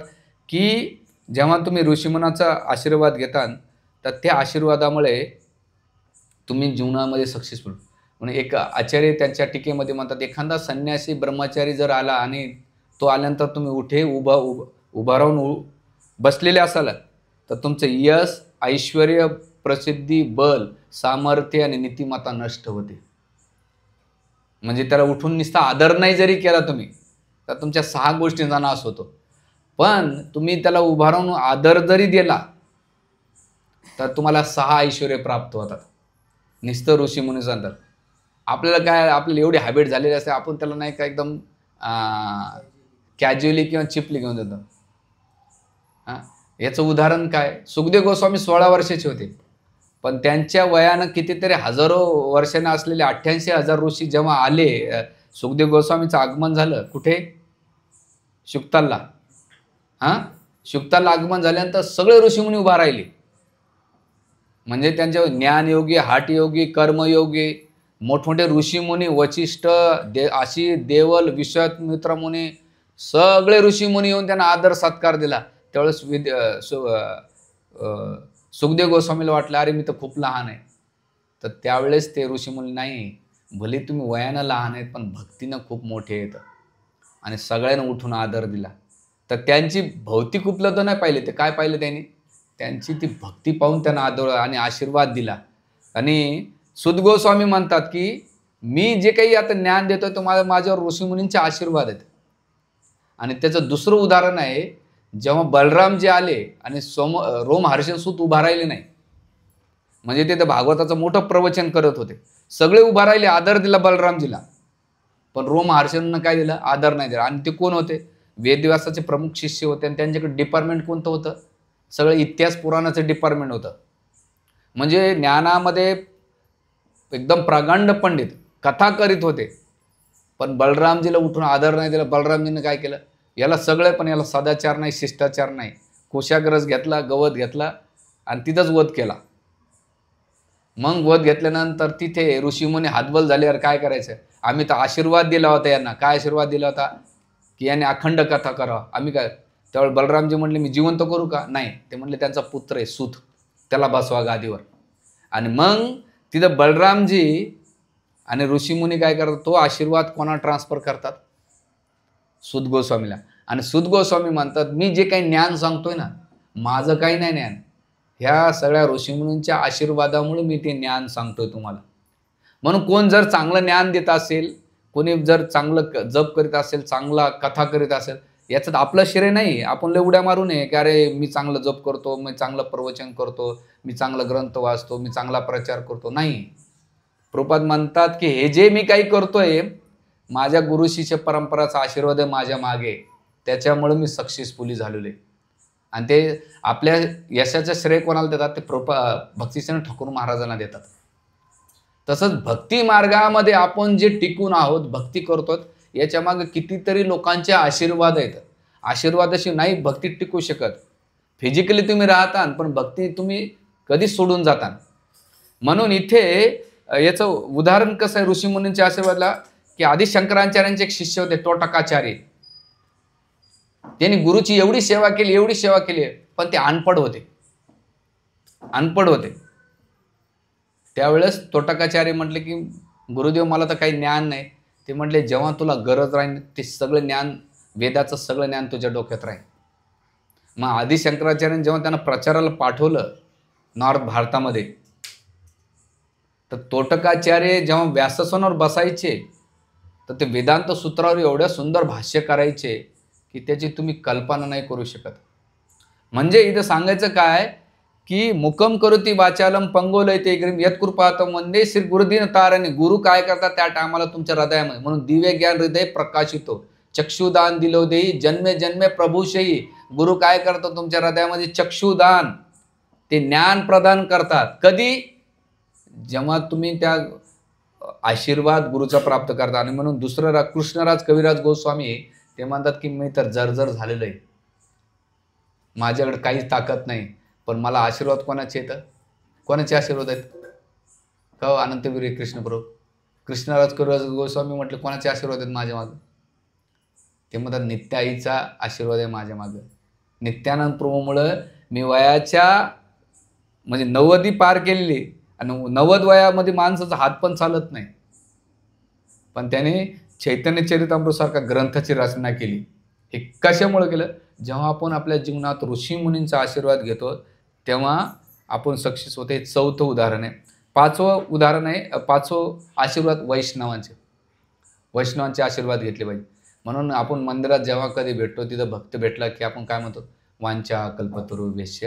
की जेव्हा तुम्ही ऋषीमुनाचा आशीर्वाद घेता, तर त्या आशीर्वादामुळे तुम्ही जीवनामध्ये सक्सेसफुल. म्हणून एक आचार्य त्यांच्या टीकेमध्ये म्हणतात, एखादा संन्यासी ब्रह्मचारी जर आला आणि तो आल्यानंतर तुम्ही उभा राहून बसलेले असाल, तर तुमचं यश, ऐश्वर्य, प्रसिद्धी, बल, सामर्थ्य आणि नीतिमत्ता नष्ट होते. म्हणजे त्याला उठून नुसता आदर नाही जरी केला तुम्ही, तर तुमच्या 6 गोष्टींचा नाश होतो. पण तुम्ही त्याला उभा राहून आदर जरी दिला तर तुम्हाला 6 ऐश्वर्य प्राप्त होतात. नुसतं ऋषी मुनी सांगतात. आपल्याला काय, आपल्याला एवढी हॅबिट झालेली असते, आपण त्याला नाही का एकदम कॅज्युअली किंवा चिपली घेऊन देतो. याचं उदाहरण काय, सुखदेव गोस्वामी 16 वर्षाचे होते, पण त्यांच्या वयानं कितीतरी हजारो वर्षांना असलेले 88,000 ऋषी जेव्हा आले, सुखदेव गोस्वामीचं आगमन झालं कुठे, शुक्तालला. शुक्तालला आगमन झाल्यानंतर सगळे ऋषीमुनी उभा राहिले. म्हणजे त्यांच्या ज्ञानयोगी, हाटयोगी, कर्मयोगी, मोठमोठे ऋषीमुनी, वशिष्ठ, अशी देवल, विश्वामित्र मुनी, सगळे ऋषीमुनी येऊन त्यांना आदर सत्कार दिला. त्यावेळेस सुखदेव गोस्वामीला वाटलं अरे मी तर खूप लहान आहे. तर त्यावेळेस ते ऋषीमुनी नाही, भले तुम्ही वयानं लहान आहेत पण भक्तीनं खूप मोठे आहेत, आणि सगळ्यांना उठून आदर दिला. तर त्यांची भौतिक उपलब्ध नाही पाहिले, ते काय पाहिलं त्यांनी, त्यांची ती भक्ती पाहून त्यांना आदर आणि आशीर्वाद दिला. आणि सुत गोस्वामी म्हणतात की मी जे काही आता ज्ञान देतोय तो माझ्यावर ऋषीमुनींचे आशीर्वाद आहेत. आणि त्याचं दुसरं उदाहरण आहे, जेव्हा बलरामजी आले आणि रोमहर्षण सूत उभा राहिले नाही, म्हणजे ते भागवताचं मोठं प्रवचन करत होते, सगळे उभा राहिले, आदर दिला बलरामजीला, पण रोमहर्षणानं काय दिलं, आदर नाही दिला. आणि ते कोण होते, वेदव्यासाचे प्रमुख शिष्य होते, आणि त्यांच्याकडे डिपार्टमेंट कोणतं होतं, सगळं इतिहास पुराणाचं डिपार्टमेंट होतं. म्हणजे ज्ञानामध्ये एकदम प्रागंड पंडित, कथा करीत होते, पण बलरामजीला उठून आदर नाही दिला. बलरामजीने काय केलं, याला सगळं, पण याला सदाचार नाही, शिष्टाचार नाही. कुशाग्रज घेतला, गवत घेतला आणि तिथंच वध केला. मग वध घेतल्यानंतर तिथे ऋषीमुनी हातबल झाल्यावर काय करायचं, आम्ही तर आशीर्वाद दिला होता यांना. काय आशीर्वाद दिला होता, की याने अखंड कथा करावं. आम्ही काय, त्यावेळेस बलरामजी म्हणले मी जिवंत करू का, नाही. ते म्हणले त्यांचा पुत्र आहे सूत, त्याला बसवा गादीवर. आणि मग तिथं बलरामजी आणि ऋषीमुनी काय करतात, तो आशीर्वाद कोणा ट्रान्सफर करतात, सुत गोस्वामीला. आणि सुत गोस्वामी म्हणतात मी जे काही ज्ञान सांगतोय ना, माझं काही नाही ज्ञान, ह्या सगळ्या ऋषीमुनींच्या आशीर्वादामुळे मी ते ज्ञान सांगतोय तुम्हाला. म्हणून कोण जर चांगलं ज्ञान देत असेल, कोणी जर चांगलं जप करीत असेल, चांगला कथा करीत असेल, याच्यात आपलं श्रेय नाही. आपण लय उड्या मारू नये की अरे मी चांगलं जप करतो, मी चांगलं प्रवचन करतो, मी चांगलं ग्रंथ वाचतो, मी चांगला प्रचार करतो, नाही. प्रभुपाद म्हणतात की हे जे मी काही करतोय, माझ्या गुरु शिष्य परंपराचा आशीर्वाद आहे माझ्या मागे, त्याच्यामुळे मी सक्सेसफुली झालेलो आहे. आणि ते आपल्या यशाचं श्रेय कोणाला देतात, ते भक्तिसिंह ठाकूर महाराजांना देतात. तसंच भक्ती मार्गामध्ये आपण जे टिकून आहोत, भक्ती करतो, याच्या मागे कितीतरी लोकांचे आशीर्वाद आहेत. आशीर्वादाशी नाही भक्ती टिकू शकत. फिजिकली तुम्ही राहता, पण भक्ती तुम्ही कधीच सोडून जाता. म्हणून इथे याचं उदाहरण कसं आहे ऋषीमुनींच्या आशीर्वादाला, की आधी शंकराचार्यांचे एक शिष्य होते टोटकाचार्य. त्यांनी गुरुची एवढी सेवा केली, पण ते अनपढ होते. त्यावेळेस तोटकाचार्य म्हटले की गुरुदेव मला तर काही ज्ञान नाही. ते म्हटले जेव्हा तुला गरज राहील ते सगळं ज्ञान, वेदाचं सगळं ज्ञान तुझ्या डोक्यात राहील. मग आधी शंकराचार्यांनी जेव्हा त्यांना प्रचाराला पाठवलं नॉर्थ भारतामध्ये, तर तोटकाचार्य जेव्हा व्याससनावर बसायचे, तर ते वेदांत सूत्रावर एवढ्या सुंदर भाष्य करायचे की त्याची तुम्ही कल्पना नाही करू शकत. म्हणजे इथं सांगायचं काय, की मुकम करोती वाचालम पंगोलयते ग्रीम यत्कृपातम वंदे श्री गुरुदीन तारणे. गुरु काय करतात त्या टायमाला तुमच्या हृदयामध्ये, म्हणून दिव्य ज्ञान हृदय प्रकाशितो, चक्षुदान दिलो देई जन्मे जन्मे प्रभूशयी. गुरु काय करतात तुमच्या हृदयामध्ये, चक्षुदान, ते ज्ञान प्रदान करतात. कधी, जेव्हा तुम्ही त्या आशीर्वाद गुरुचा प्राप्त करता. आणि म्हणून दुसरं कृष्णराज कविराज गोस्वामी ते म्हणतात की मी तर जर्जर झालेलो आहे, माझ्याकडे काहीच ताकद नाही, पण मला आशीर्वाद कोणाचे येतं, कोणाचे आशीर्वाद आहेत का, अनंतवीर कृष्णप्रभू. कृष्णराज कविराज गोस्वामी म्हटले कोणाचे आशीर्वाद आहेत माझ्या मागं, ते म्हणतात नित्याईचा आशीर्वाद आहे माझ्या मागं. नित्यानंद प्रभूमुळं मी वयाच्या म्हणजे 90 पार केलेली, आणि 90 वयामध्ये माणसाचा हात पण चालत नाही, पण त्याने चैतन्य चरितामृतसारखा ग्रंथाची रचना केली. हे कशामुळे केलं, जेव्हा आपण आपल्या जीवनात ऋषीमुनींचा आशीर्वाद घेतो तेव्हा आपण सक्सेस होते. हे चौथं उदाहरण आहे. पाचवं उदाहरण आहे, पाचवं आशीर्वाद वैष्णवांचे आशीर्वाद घेतले पाहिजे. म्हणून आपण मंदिरात जेव्हा कधी भेटतो, तिथं भक्त भेटला की आपण काय म्हणतो, वांछा कल्पतरुभ्यश्च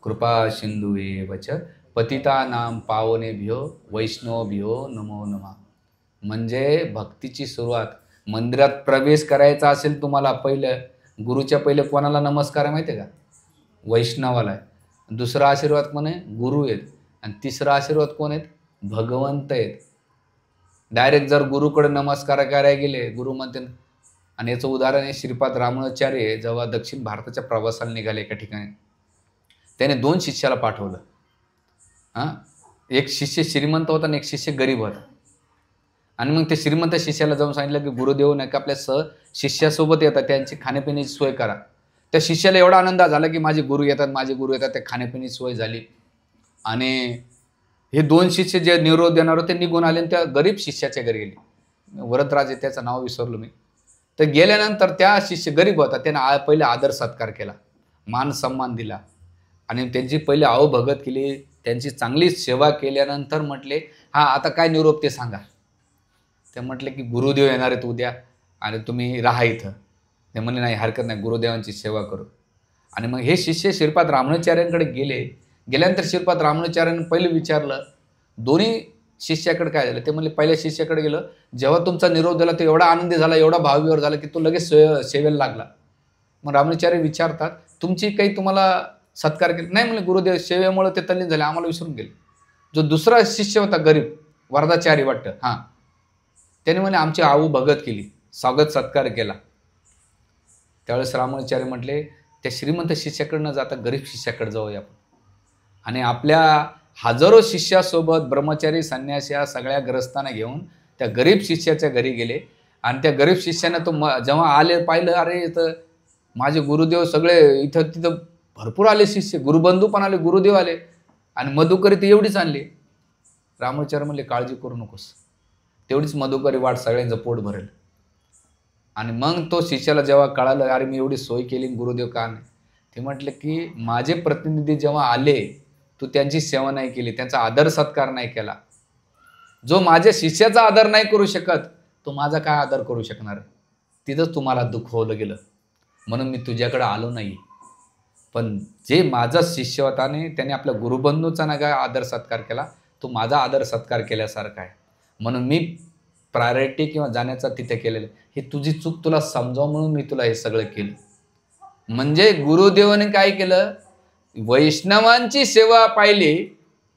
कृपा सिंधू एव च पतितानां पावनेभ्यो वैष्णवभ्यो नमो नमः. म्हणजे भक्तीची सुरुवात, मंदिरात प्रवेश करायचा असेल तुम्हाला, पहिलं गुरुच्या पहिले कोणाला नमस्कार आहे माहिती आहे का, वैष्णवाला आहे. दुसरा आशीर्वाद कोण आहे, गुरु आहेत. आणि तिसरा आशीर्वाद कोण आहेत, भगवंत आहेत. डायरेक्ट जर गुरुकडे नमस्कार करायला गेले, गुरु म्हणते आणि याचं उदाहरण आहे श्रीपाद रामानुजाचार्य जेव्हा दक्षिण भारताच्या प्रवासाला निघाले एका ठिकाणी, त्याने 2 शिष्याला पाठवलं. हां, एक शिष्य श्रीमंत होता आणि एक शिष्य गरीब होता. आणि मग ते श्रीमंत शिष्याला जाऊन सांगितलं की गुरुदेव नाही का आपल्या शिष्यासोबत येतात, त्यांची खाण्यापिण्याची सोय करा. त्या शिष्याला एवढा आनंद झाला की माझे गुरु येतात, त्या खाण्यापिण्याची सोय झाली. आणि हे 2 शिष्य जे निरोप देणार होते निघून आले आणि त्या गरीब शिष्याच्या घरी गेले. वरदराज आहे त्याचं नाव विसरलो मी. तर गेल्यानंतर त्या शिष्य गरीब होता, त्याने पहिले आदर सत्कार केला, मान सन्मान दिला आणि त्यांची पहिले आवभगत केली, त्यांची चांगली सेवा केल्यानंतर म्हटले, हां आता काय निरोप ते सांगा. ते म्हटले की गुरुदेव येणार आहेत उद्या आणि तुम्ही राहा इथं. ते म्हणले नाही हरकत नाही, गुरुदेवांची सेवा करू. आणि मग हे शिष्य श्रीपाद रामानुजाचार्यांकडे गेले. गेल्यानंतर श्रीपाद रामानुजाचार्यांनी पहिले विचारलं दोन्ही शिष्याकडे काय झालं. ते म्हणले पहिल्या शिष्याकडे गेलं, जेव्हा तुमचा निरोप दिला तो एवढा आनंदी झाला, एवढा भावविवर झाला की तो लगेच सेवेला लागला. मग रामानुजाचार्य विचारतात तुमची काही तुम्हाला सत्कार केला नाही. म्हणले गुरुदेव सेवेमुळे ते तल्लीन झाले, आम्हाला विसरून गेले. जो दुसरा शिष्य होता गरीब, वरदाचार्य वाटतं, हां, त्याने म्हणे आमची आऊ भगत केली, स्वागत सत्कार केला. त्यावेळेस रामानुजाचार्य म्हटले त्या श्रीमंत शिष्याकडे न जाता गरीब शिष्याकडे जाऊया आपण. आणि आपल्या हजारो शिष्यासोबत ब्रह्मचारी संन्यासी या सगळ्या ग्रस्तांना घेऊन त्या गरीब शिष्याच्या घरी गेले. आणि त्या गरीब शिष्यानं तो जेव्हा आले पाहिलं, अरे इथं माझे गुरुदेव सगळे इथं तिथं भरपूर आले शिष्य, गुरुबंधू पण आले, गुरुदेव आले आणि मधुकरी ती एवढीच आणली. रामानुजाचार्य म्हणले काळजी करू नकोस, तेवढीच मधुकरी वाट सगळ्यांचं पोट भरेल. आणि मग तो शिष्याला जेव्हा कळालं अरे मी एवढी सोय केली गुरुदेव का नाही, ते म्हटलं की माझे प्रतिनिधी जेव्हा आले तू त्यांची सेवा नाही केली, त्यांचा आदर सत्कार नाही केला. जो माझ्या शिष्याचा आदर नाही करू शकत तो माझा काय आदर करू शकणार. तिथंच तुम्हाला दुखवलं गेलं, म्हणून मी तुझ्याकडे आलो नाही. पण जे माझा शिष्य होता ने त्याने आपल्या गुरुबंधूचा ना काय आदर सत्कार केला, तो माझा आदर सत्कार केल्यासारखा आहे. म्हणून मी प्रायोरिटी किंवा जाण्याचा तिथे केलेलं. हे तुझी चूक तुला समजावं म्हणून मी तुला हे सगळं केलं. म्हणजे गुरुदेवाने काय केलं, वैष्णवांची सेवा पाहिली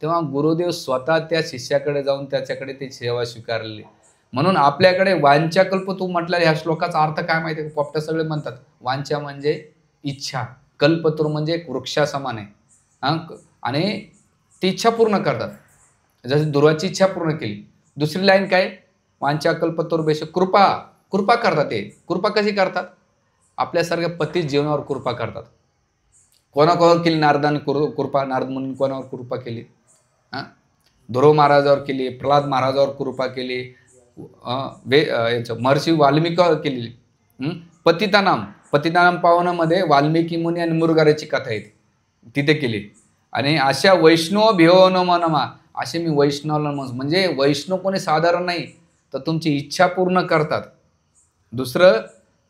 तेव्हा गुरुदेव स्वतः त्या शिष्याकडे जाऊन त्याच्याकडे ती सेवा स्वीकारली. म्हणून आपल्याकडे वांछाकल्प तू म्हटलं, ह्या श्लोकाचा अर्थ काय माहिती आहे? पोपट्या सगळे म्हणतात वांछा म्हणजे इच्छा, कल्पतरू म्हणजे एक वृक्षासमान आहे. आणि ती इच्छा पूर्ण करतात, जसं दुर्वाची इच्छा पूर्ण केली. दुसरी लाईन काय, वांछा कल्पतरू बेश कृपा करतात. ते कृपा कशी करतात, आपल्यासारख्या पती जीवनावर कृपा करतात. कोणाकोणावर केली नारदाने कृपा, नारद मुनी कोणावर कृपा केली, ध्रुव महाराजावर केली, प्रल्हाद महाराजावर कृपा केली, महर्षी वाल्मिकीवर केलेली. पतितानाम पावनामध्ये वाल्मिकी मुनी आणि मुरगाराची कथा आहे तिथे केली. आणि अशा वैष्णव भियो नमो नमः, असे मी वैष्णवला म्हणजे वैष्णव कोणी साधारण नाही, तर तुमची इच्छा पूर्ण करतात. दुसरं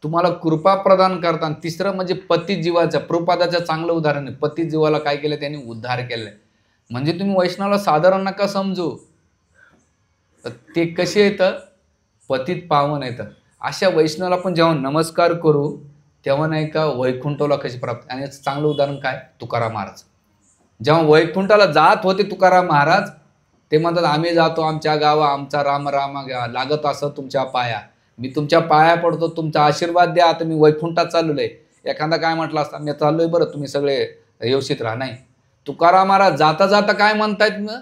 तुम्हाला कृपा प्रदान करतात. तिसरं म्हणजे पती जीवाचं, प्रभुपादाचं चांगलं उदाहरण आहे. पती जीवाला काय केलं, त्यांनी उद्धार केलाय. म्हणजे तुम्ही वैष्णवाला साधारण नका समजू, ते कसे येतं, पतित पावन येतं. अशा वैष्णवाला आपण जेव्हा नमस्कार करू तेव्हा नाही का वैकुंठाला कशी प्राप्त. आणि याचं चांगलं उदाहरण काय, तुकाराम महाराज. जेव्हा वैकुंठाला जात होते तुकाराम महाराज, ते म्हणतात आम्ही जातो आमच्या गावा, आमचा राम राम लागत असं तुमच्या पाया, मी तुमच्या पाया पडतो, तुमचा आशीर्वाद द्या, आता मी वैकुंठात चाललोय. एखादा काय म्हटलं असता, मी चाललोय बरं तुम्ही सगळे व्यवस्थित राहा. नाही, तुकाराम महाराज जाता जाता काय म्हणतायत ना,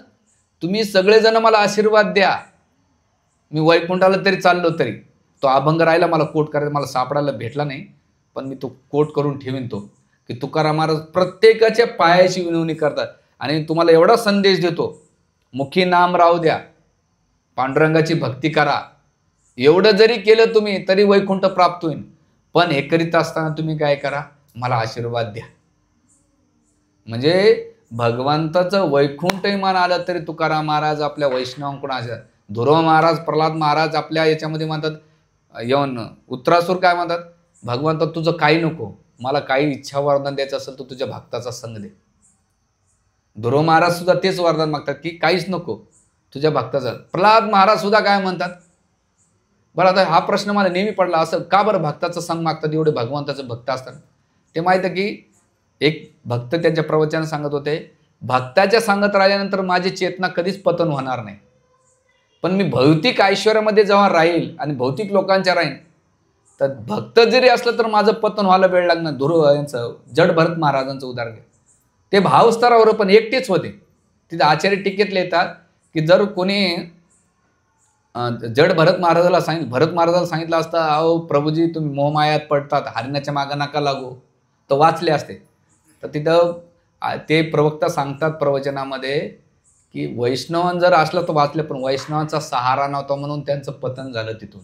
तुम्ही सगळेजण मला आशीर्वाद द्या, मी वैकुंठाला तरी चाललो तरी. तो अभंग राहिला मला कोट करायला, मला सापडायला भेटला नाही, पण मी तो कोट करून ठेवीन तो, की तुकाराम महाराज प्रत्येकाच्या पायाची विनवणी करतात. आणि तुम्हाला एवढा संदेश देतो, मुखी नाम राहू द्या, पांडुरंगाची भक्ती करा. एवढं जरी केलं तुम्ही तरी वैकुंठ प्राप्त होईल. पण हे करीत असताना तुम्ही काय करा, मला आशीर्वाद द्या. म्हणजे भगवंताचं वैकुंठ मान आलं तरी तुकाराम महाराज आपल्या वैष्णवांकडून आशीर्वाद. ध्रुव महाराज, प्रल्हाद महाराज आपल्या याच्यामध्ये म्हणतात, येऊन उत्तरासूर काय म्हणतात, भगवंत तुझं काही नको, मला काही इच्छा वरदान द्यायचं असेल तर तुझ्या भक्ताचा संग दे. ध्रुव महाराज सुद्धा तेच वरदान मागतात की काहीच नको, तुझ्या भक्ताचा. प्रल्हाद महाराज सुद्धा काय म्हणतात, बरं आता हा प्रश्न मला नेहमी पडला, असं का बरं भक्ताचा संग मागतात एवढे भगवंताचे भक्त असतात. ते माहित आहे की एक भक्त त्यांच्या प्रवचन सांगत होते, भक्ताच्या सांगत राहिल्यानंतर माझी चेतना कधीच पतन होणार नाही, पण मी भौतिक ऐश्वर्यामध्ये जेव्हा राहील आणि भौतिक लोकांच्या राहीन तर भक्त जरी असलं तर माझं पतन व्हायला वेळ लागणार. ध्रुव यांचं जड भरत महाराजांचं उदाहरण घ्या. ते भावस्तरावर पण एकटेच होते. तिथे आचार्य टीकेत लिहितात की जर कोणी जड भरत महाराजाला सांगितलं असतं, अहो प्रभूजी तुम्ही मोहमायात पडतात, हरिणाच्या मागं नका लागू, तर वाचले असते. तर तिथं ते प्रवक्ता सांगतात प्रवचनामध्ये की वैष्णवान जर असलं तर वाचले, पण वैष्णवांचा सहारा नव्हता म्हणून त्यांचं पतन झालं तिथून.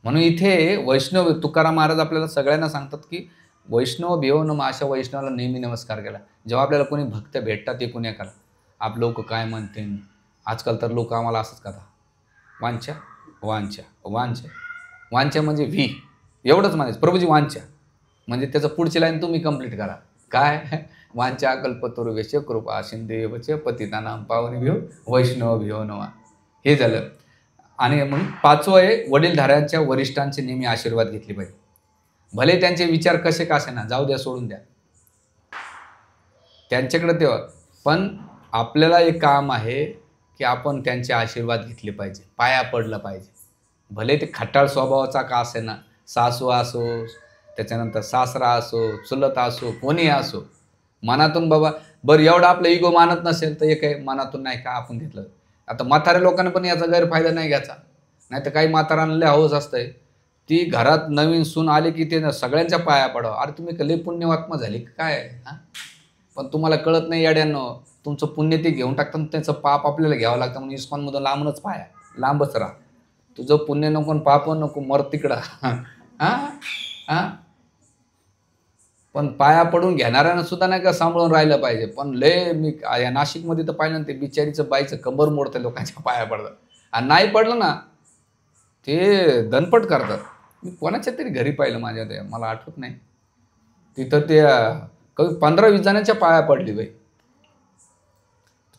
म्हणून इथे वैष्णव तुकाराम महाराज आपल्याला सगळ्यांना सांगतात की वैष्णव भिवो नमः, अशा वैष्णवाला नेहमी नमस्कार केला. जेव्हा आपल्याला कोणी भक्त भेटतात ते कोणी करा, आप लोक काय म्हणतील. आजकाल तर लोक आम्हाला असंच करतात, वांछा वांछा वांछा वांछा म्हणजे व्ही एवढंच म्हणायचं. प्रभूजी वांछा म्हणजे त्याचं पुढची लाईन तुम्ही कंप्लीट करा. काय वांछा कल्पतरुवेश कृपा सिंधुवच पतितानां पावनेभ्यो वैष्णव भिवो नमः, हे झालं. आणि मग 5वं आहे वडीलधाऱ्यांच्या वरिष्ठांचे नेहमी आशीर्वाद घेतले पाहिजे. भले त्यांचे विचार कसे का असेना, जाऊ द्या, सोडून द्या, त्यांच्याकडे तेव्हा. पण आपल्याला एक काम आहे की आपण त्यांचे आशीर्वाद घेतले पाहिजे, पाया पडलं पाहिजे. भले ते खट्टाळ स्वभावाचा का असेना, सासू असो, त्याच्यानंतर सासरा असो, चुलत असो, कोणी असो, मनातून बाबा बरं एवढा आपलं इगो मानत नसेल तर एक आहे मनातून नाही का आपण घेतलं. आता म्हाताऱ्या लोकांना पण याचा गैरफायदा नाही घ्यायचा. नाही तर काही म्हाताऱ्यांना लय हौस असतंय, ती घरात नवीन सून आली की ते सगळ्यांच्या पाया पडावं. अरे तुम्ही लय पुण्यवात्मा झाली काय हां, पण तुम्हाला कळत नाही येड्यांनो, तुमचं पुण्य ते घेऊन टाकतात, त्याचं पाप आपल्याला घ्यावं लागतं. म्हणून इस्कॉनमधून लांबच पाया, लांबच राहा. तुझं पुण्य नको पाप नको, मर तिकडं. हां हां, पण पाया पडून घेणाऱ्यानं सुद्धा नाही का सांभाळून राहिलं पाहिजे. पण लय मी या नाशिकमध्ये तर पाहिलं ना, ते बिचारीचं बाईचं कंबर मोडतं लोकांच्या पाया पडतं, आणि नाही पडलं ना ते दणपट करतात. मी कोणाच्या तरी घरी पाहिलं, माझ्या ते मला आठवत नाही, तिथं ते कधी 15-20 जणांच्या पाया पडली बाई.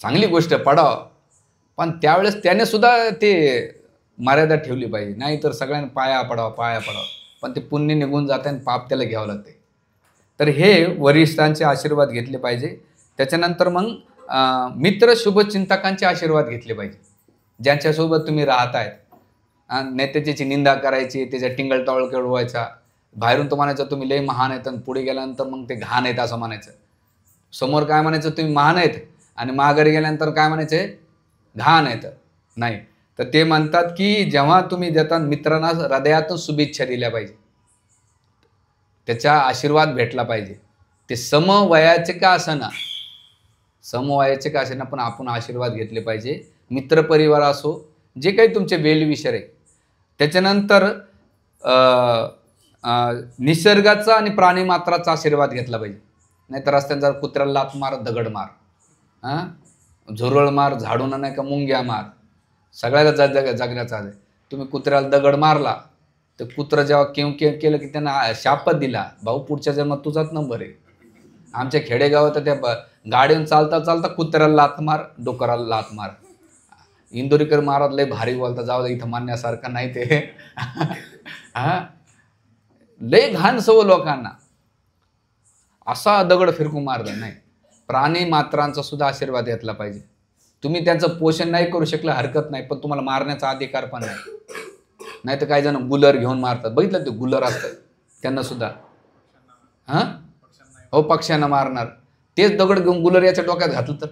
चांगली गोष्ट पडावं, पण त्यावेळेस त्याने सुद्धा ते मर्यादा ठेवली पाहिजे. नाही तर सगळ्यांना पाया पडावं, पण ते पुण्य निघून जाते आणि पाप त्याला घ्यावं लागते. तर हे वरिष्ठांचे आशीर्वाद घेतले पाहिजे. त्याच्यानंतर मग मित्र शुभचिंतकांचे आशीर्वाद घेतले पाहिजे. ज्यांच्यासोबत तुम्ही राहताय, नेत्याची निंदा करायची, त्याच्या टिंगल टॉळ व्हायचा, बाहेरून तो म्हणायचं तुम्ही लय महान आहेत, आणि पुढे गेल्यानंतर मग ते घाण आहेत असं म्हणायचं. समोर काय म्हणायचं तुम्ही महान आहेत, आणि माघारी गेल्यानंतर काय म्हणायचे घाण आहेत. नाही, तर ते म्हणतात की जेव्हा तुम्ही देता मित्रांना हृदयातून शुभेच्छा दिल्या पाहिजे, त्याचा आशीर्वाद भेटला पाहिजे. ते समवयाचे का असेना, पण आपण आशीर्वाद घेतले पाहिजे. मित्रपरिवार असो, जे काही तुमचे वेलविषय आहे. त्याच्यानंतर निसर्गाचा आणि प्राणीमात्राचा आशीर्वाद घेतला पाहिजे. नाहीतर रस्त्यात जर कुत्र्याला लात मार, दगड मार, झुरळ मार, झाडून नाही का मुंग्या मार, सगळ्याला जगण्याचा आहे. तुम्ही कुत्र्याला दगड मारला तर कुत्रं जेव्हा केव केलं की त्यांना शापच दिला, भाऊ पुढच्या जन्मात तुझाच नंबर आहे. आमच्या खेडेगावात त्या गाडीवर चालता कुत्र्याला लात मार, डोकराला लात मार. इंदोरीकर महाराज लय भारी बोलता, जाऊ दे इथं मानण्यासारखं नाही ते. हां, लय घाण सवय लोकांना, असा दगड फिरकून मारला नाही. प्राणी मात्रांचा सुद्धा आशीर्वाद घेतला पाहिजे. तुम्ही त्यांचं पोषण नाही करू शकलं हरकत नाही, पण तुम्हाला मारण्याचा अधिकार पण नाही. नाही तर काही जण गुलर घेऊन मारतात, बघितलं ते गुलर असतात त्यांना सुद्धा. हां हो, पक्ष्यांना मारणार, तेच दगड घेऊन गुलर याच्या डोक्यात घातलं तर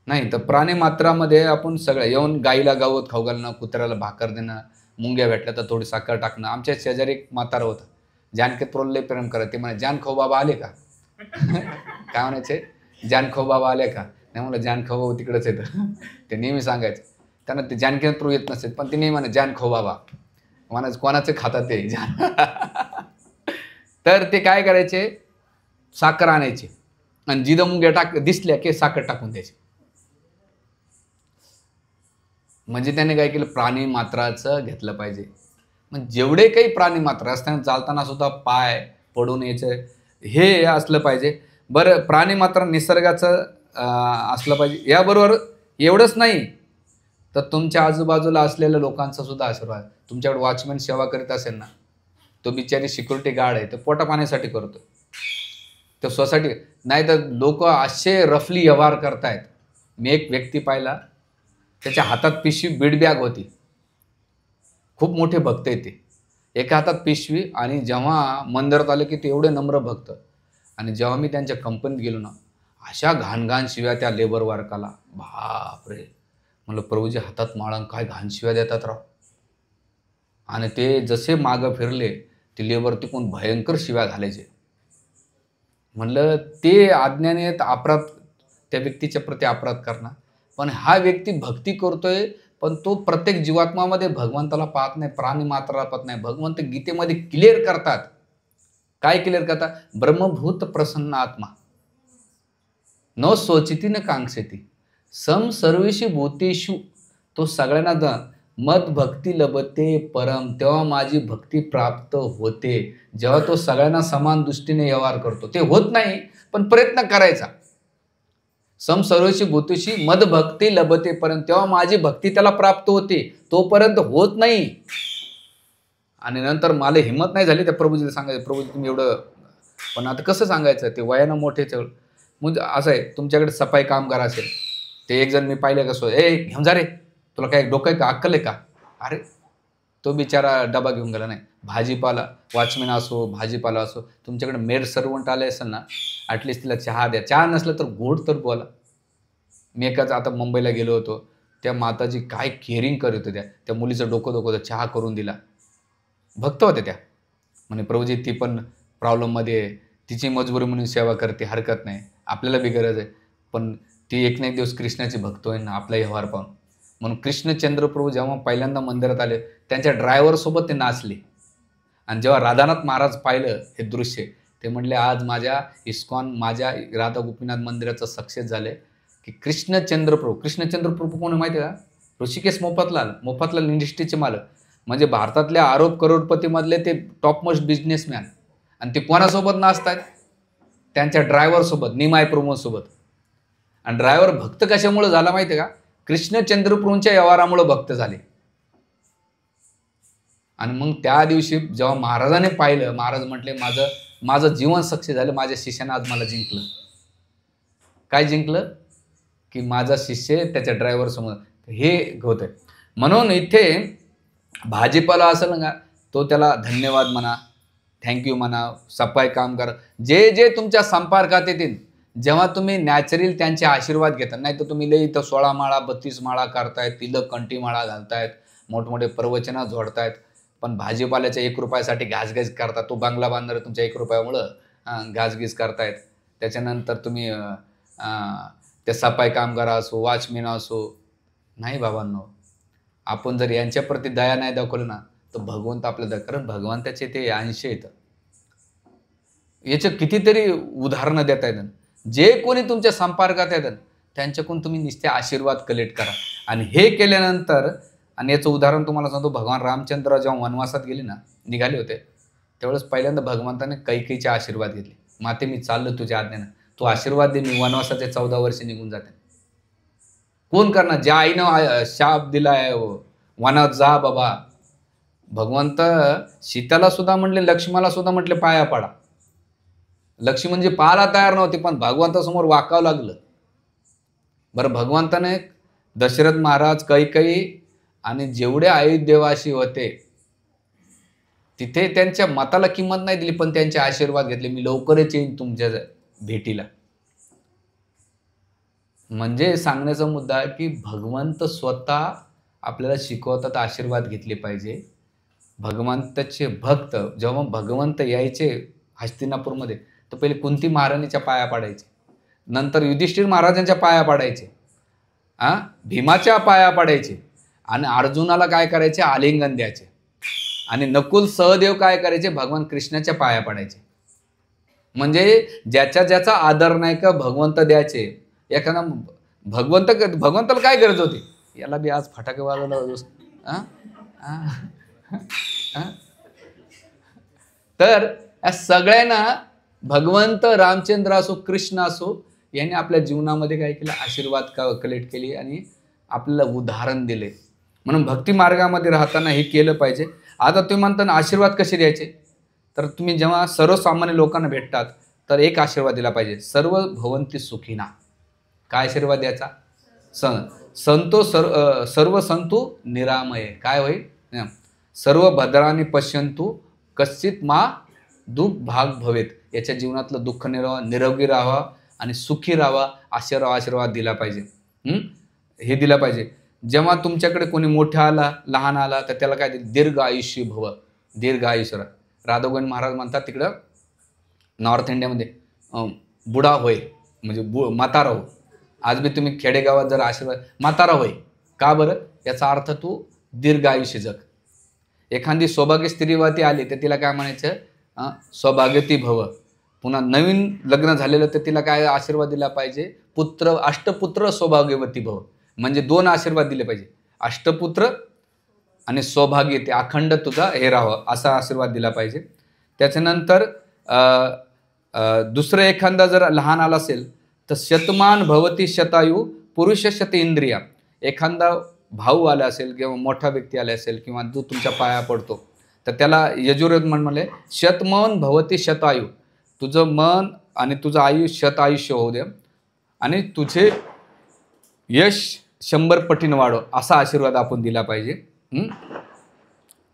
नाही. तर प्राणी मात्रामध्ये आपण सगळं येऊन गाईला गवत खाऊ घालणं, कुत्र्याला भाकर देणं, मुंग्या भेटल्या तर थोडी साखर टाकणं. आमच्या शेजारी एक म्हातारं होतं, जानकेत प्रोल प्रेम करत. ते म्हणे जान खाऊ बाबा आले का? काय म्हणायचे, जान खाऊ बाबा आले का? नाही म्हणलं जान खाऊ बाबा तिकडंच येतं. ते नेहमी सांगायचं त्यांना, ते जानकेत प्रो येत नसेल, पण ते नेहमी म्हणे जान खाऊ बाबा. म्हणायचं कोणाचे खातात ते जान. तर ते काय करायचे, साखर आणायचे आणि जिथं मुंग्या दिसल्या की साखर टाकून द्यायची. म्हणजे त्याने काय केलं, प्राणी मात्राचं घेतलं पाहिजे. मग जेवढे काही प्राणी मात्रा असताना चालताना सुद्धा पाय पडून यायचं हे असलं पाहिजे. बरं, प्राणी मात्रा निसर्गाचं असलं पाहिजे. याबरोबर एवढंच नाही तर तुमच्या आजूबाजूला असलेल्या लोकांचा सुद्धा आशीर्वाद. तुमच्याकडे वॉचमॅन सेवा करीत असेल ना, तो बिचारी सिक्युरिटी गार्ड आहे, तो पोटा पाण्यासाठी करतो, तो सोसायटी. नाही तर लोक असे रफली व्यवहार करतायत. मी एक व्यक्ती पाहिला, त्याच्या हातात पिशवी बीड बॅग होती, खूप मोठे भक्त आहेत ते. एका हातात पिशवी, आणि जेव्हा मंदिरात आले की ते एवढे नम्र भक्त. आणि जेव्हा मी त्यांच्या कंपनीत गेलो ना, अशा घाण शिव्या त्या लेबर वर्काला, बापरे! म्हणलं प्रभूजी हातात माळा आणि काय घाण शिव्या देतात राव. आणि ते जसे मागं फिरले, ते लेबर तिकडून भयंकर शिव्या घालायचे. म्हणलं ते अज्ञानी आहेत, अपराध त्या व्यक्तीच्या प्रती अपराध करणार. पण हा व्यक्ती भक्ती करतोय, पण तो प्रत्येक जीवात्मामध्ये भगवंताला पाहत नाही, प्राणी मात्राला पाहत नाही. भगवंत गीतेमध्ये क्लिअर करतात. काय क्लिअर करतात? ब्रह्मभूत प्रसन्न आत्मा न शोचिती न कांक्षती सम सर्वेषु भूतेषु. तो सगळ्यांना मद भक्ती लभते परम. तेव्हा माझी भक्ती प्राप्त होते, जेव्हा तो सगळ्यांना समान दृष्टीने व्यवहार करतो. ते होत नाही, पण प्रयत्न करायचा. सम सर्वेषु भूतेषु मद भक्ती लभते परम. तेव्हा माझी भक्ती त्याला प्राप्त होते, तोपर्यंत होत नाही. आणि नंतर मला हिंमत नाही झाली त्या प्रभूजीला सांगायचं, प्रभूजी तुम्ही एवढं. पण आता कसं सांगायचं, ते वयानं मोठेच. म्हणजे असं आहे, तुमच्याकडे सफाई कामगार असेल, ते एक जण मी पाहिलं कसं, घेऊन जा रे, तुला काय डोकं आहे का, अक्कल आहे का? अरे तो बिचारा डबा घेऊन गेला. नाही, भाजीपाला वॉचमॅन असो, भाजीपाला असो, तुमच्याकडे मेड सर्वंट आले असेल ना, ॲटलिस्ट तिला चहा द्या. चहा नसलं तर गोड तर बोला. मी एकाच आता मुंबईला गेलो होतो, त्या माताजी काय केअरिंग करत होत्या. त्या मुलीचं डोकं होतं, चहा करून दिला. भक्त होत्या त्या. म्हणे प्रभूजी ती पण प्रॉब्लेममध्ये आहे, तिची मजबुरी म्हणून सेवा करते, हरकत नाही, आपल्याला बी गरज आहे. पण ती एक ना एक दिवस कृष्णाची भक्त होईल ना, आपला व्यवहार पाहून. म्हणून कृष्णचंद्र प्रभू जेव्हा पहिल्यांदा मंदिरात आले, त्यांच्या ड्रायव्हरसोबत ते नाचले. आणि जेव्हा राधानाथ महाराज पाहिलं हे दृश्य, ते म्हटले आज माझ्या इस्कॉन, माझ्या राधा गोपीनाथ मंदिराचं सक्सेस झाले की कृष्णचंद्र प्रभू कोण माहिती आहे का? ऋषिकेश मोफतलाल इंडस्ट्रीचे मालक. म्हणजे भारतातल्या अरब करोडपतीमधले ते टॉपमोस्ट बिझनेसमॅन. आणि ते कोणासोबत नाचतात? त्यांच्या ड्रायव्हरसोबत, निमाय प्रभूंसोबत. आणि ड्रायव्हर भक्त कशामुळे झाला माहिती आहे का? कृष्णचंद्र प्रभूंच्या व्यवहारामुळे भक्त झाले. आणि मग त्या दिवशी जेव्हा महाराजांनी पाहिलं, महाराज म्हटले माझं जीवन सक्सेस झालं, माझ्या शिष्यानं आज मला जिंकलं. काय जिंकलं? की माझा शिष्य त्याच्या ड्रायव्हर समोर हे होतंय. म्हणून इथे भाजीपाला असेल ना, तो त्याला धन्यवाद म्हणा, थँक्यू म्हणा, सफाई कामगार जे जे तुमच्या संपर्कात येतील, जेव्हा तुम्ही नॅचरल त्यांचे आशीर्वाद घेता. नाही तर तुम्ही लई इथं 16 माळा 32 माळा करतायत, तिलक कंठी माळा घालतायत, मोठमोठे प्रवचनं जोडतायत, पण भाजीपाल्याच्या 1 रुपयासाठी घासघीस करतात. तो बंगला बांधणार तुमच्या 1 रुपयामुळं घासघीस करतायत. त्याच्यानंतर तुम्ही ते सफाई कामगार असो, वॉचमॅन असो. नाही बाबांनो, आपण जर यांच्याप्रती दया नाही दाखवलं ना, तर भगवंत आपल्याला, कारण भगवंताचे ते अंश येतं. याचं कितीतरी उदाहरणं देता येतात. जे कोणी तुमच्या संपर्कात येतात त्यांच्याकडून तुम्ही नुसते आशीर्वाद कलेक्ट करा. आणि हे केल्यानंतर, आणि याचं उदाहरण तुम्हाला सांगतो, भगवान रामचंद्र जेव्हा वनवासात निघाले होते, त्यावेळेस पहिल्यांदा भगवंताने कैकेयीचे आशीर्वाद घेतले. माते मी चाललो तुझ्या आज्ञेनं, तू आशीर्वाद दे, मी वनवासाचे 14 वर्ष निघून जाते. कोण करणार? ज्या आईनं शाप दिलाय वनात जा बाबा. भगवंत सीताला सुद्धा म्हटले, लक्ष्मणाला सुद्धा म्हटले पाया पाडा. लक्ष्मी म्हणजे पाहायला तयार नव्हती, पण भगवंतासमोर वाकावं लागलं. बरं, भगवंताने दशरथ महाराज, कैकेयी आणि जेवढे अयोध्येवासी होते तिथे त्यांच्या मताला किंमत नाही दिली, पण त्यांचे आशीर्वाद घेतले. मी लवकरच येईन तुमच्या भेटीला. म्हणजे सांगण्याचा मुद्दा की भगवंत स्वतः आपल्याला शिकवतात, आशीर्वाद घेतले पाहिजे. भगवंताचे भक्त जेव्हा भगवंत यायचे हस्तिनापूरमध्ये, तर पहिले कुंती महाराणीच्या पाया पाडायचे, नंतर युधिष्ठिर महाराजांच्या पाया पाडायचे, भीमाच्या पाया पाडायचे, आणि अर्जुनाला काय करायचे? आलिंगन द्यायचे. आणि नकुल सहदेव काय करायचे? भगवान कृष्णाच्या पाया पाडायचे. म्हणजे ज्याचा आदर नाही का भगवंत द्यायचे. एखादा भगवंताला काय गरज होती? याला बी आज फटाके वाजवला. तर या सगळ्यांना भगवंत रामचंद्र असो, कृष्ण असो, यांनी आपल्या जीवनामध्ये काय केलं? आशीर्वाद कलेक्ट केली आणि आपल्याला उदाहरण दिले. म्हणून भक्ती मार्गामध्ये राहताना हे केलं पाहिजे. आता तुम्ही म्हणता आशीर्वाद कसे द्यायचे? तर तुम्ही जेव्हा सर्वसामान्य लोकांना भेटतात, तर एक आशीर्वाद दिला पाहिजे, सर्व भवन्ति सुखिना. काय आशीर्वाद द्यायचा? सर्व संतु निरामय. काय होईल? सर्व भद्राणी पश्यंतु कश्चित मा दुःख भाग भवेत. याच्या जीवनातलं दुःख निरोगी राहावा आणि सुखी राहावा, आशीर्वाद दिला पाहिजे. हे दिला पाहिजे. जेव्हा तुमच्याकडे कोणी मोठा आला, लहान आला, तर त्याला काय दीर्घ आयुष्य भव, दीर्घ आयुष्य. राधवगण महाराज म्हणतात तिकडं नॉर्थ इंडियामध्ये बुडा होय म्हणजे म्हातारा हो. आज बी तुम्ही खेडेगावात जर आशीर्वाद म्हातारा होय का बरं, याचा अर्थ तू दीर्घ आयुष्य जग. एखादी सौभाग्य स्त्रीवती आली तर तिला काय म्हणायचं, सौभाग्यती भव. पुन्हा नवीन लग्न झालेलं तर तिला काय आशीर्वाद दिला पाहिजे, पुत्र अष्टपुत्र सौभाग्यवती भव. म्हणजे 2 आशीर्वाद दिले पाहिजे, अष्टपुत्र आणि सौभाग्य, ते अखंड तुझा हे राहावं असा आशीर्वाद दिला पाहिजे. त्याच्यानंतर दुसरं एखादा जर लहान आला असेल तर शतमान भवती शतायू पुरुष शत इंद्रिया. एखादा भाऊ आला असेल किंवा मोठा व्यक्ती आला असेल किंवा जो तुमच्या पाया पडतो तर त्याला यजुर्वेद म्हणले शतमन भवती शतायू. तुझं मन आणि तुझं आयुष्य शत आयुष्य होऊ दे आणि तुझे यश 100 पटीने वाढव असा आशीर्वाद आपण दिला पाहिजे.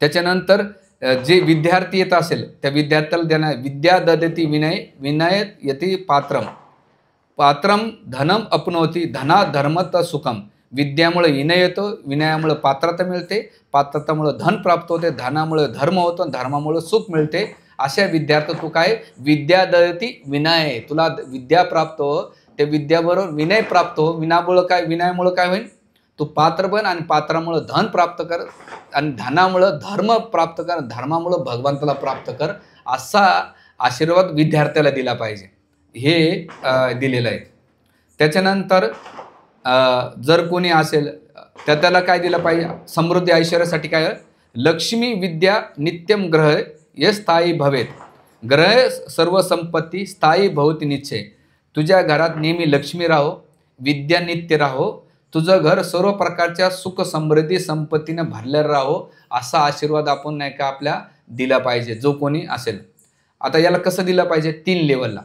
त्याच्यानंतर जे विद्यार्थी येत असेल त्या विद्यार्थ्याला देणार विद्या ददती विनय यती पात्रम धनम अपनवती धना धर्मत सुखम. विद्यामुळे विनय येतो, विनयामुळे पात्रता मिळते, पात्रतामुळे धन प्राप्त होते, धनामुळे धर्म होतो, धर्मामुळे सुख मिळते. अशा विद्यार्थी तू काय विद्या ददती विनय, तुला विद्या प्राप्त हो, त्या विद्याबरोबर विनय प्राप्त हो. विनयामुळे काय होईल, तू पात्र बन आणि पात्रामुळे धन प्राप्त कर आणि धनामुळं धर्म प्राप्त कर, धर्मामुळं भगवंताला प्राप्त कर असा आशीर्वाद विद्यार्थ्याला दिला पाहिजे. हे दिलेलं आहे. त्याच्यानंतर जर कोणी असेल तर त्याला काय दिलं पाहिजे, समृद्धी ऐश्वर्यासाठी काय, लक्ष्मी विद्या नित्यम ग्रह ये स्थायी भवेत. ग्रह सर्व संपत्ती स्थायी भवती निश्चय. तुझ्या घरात नेहमी लक्ष्मी राहो, विद्या नित्य राहो, तुझं घर सर्व प्रकारच्या सुख समृद्धी संपत्तीने भरलेलं राहो असा आशीर्वाद आपण नाही का आपल्या दिला पाहिजे जो कोणी असेल. आता याला कसं दिलं पाहिजे, 3 लेवलला.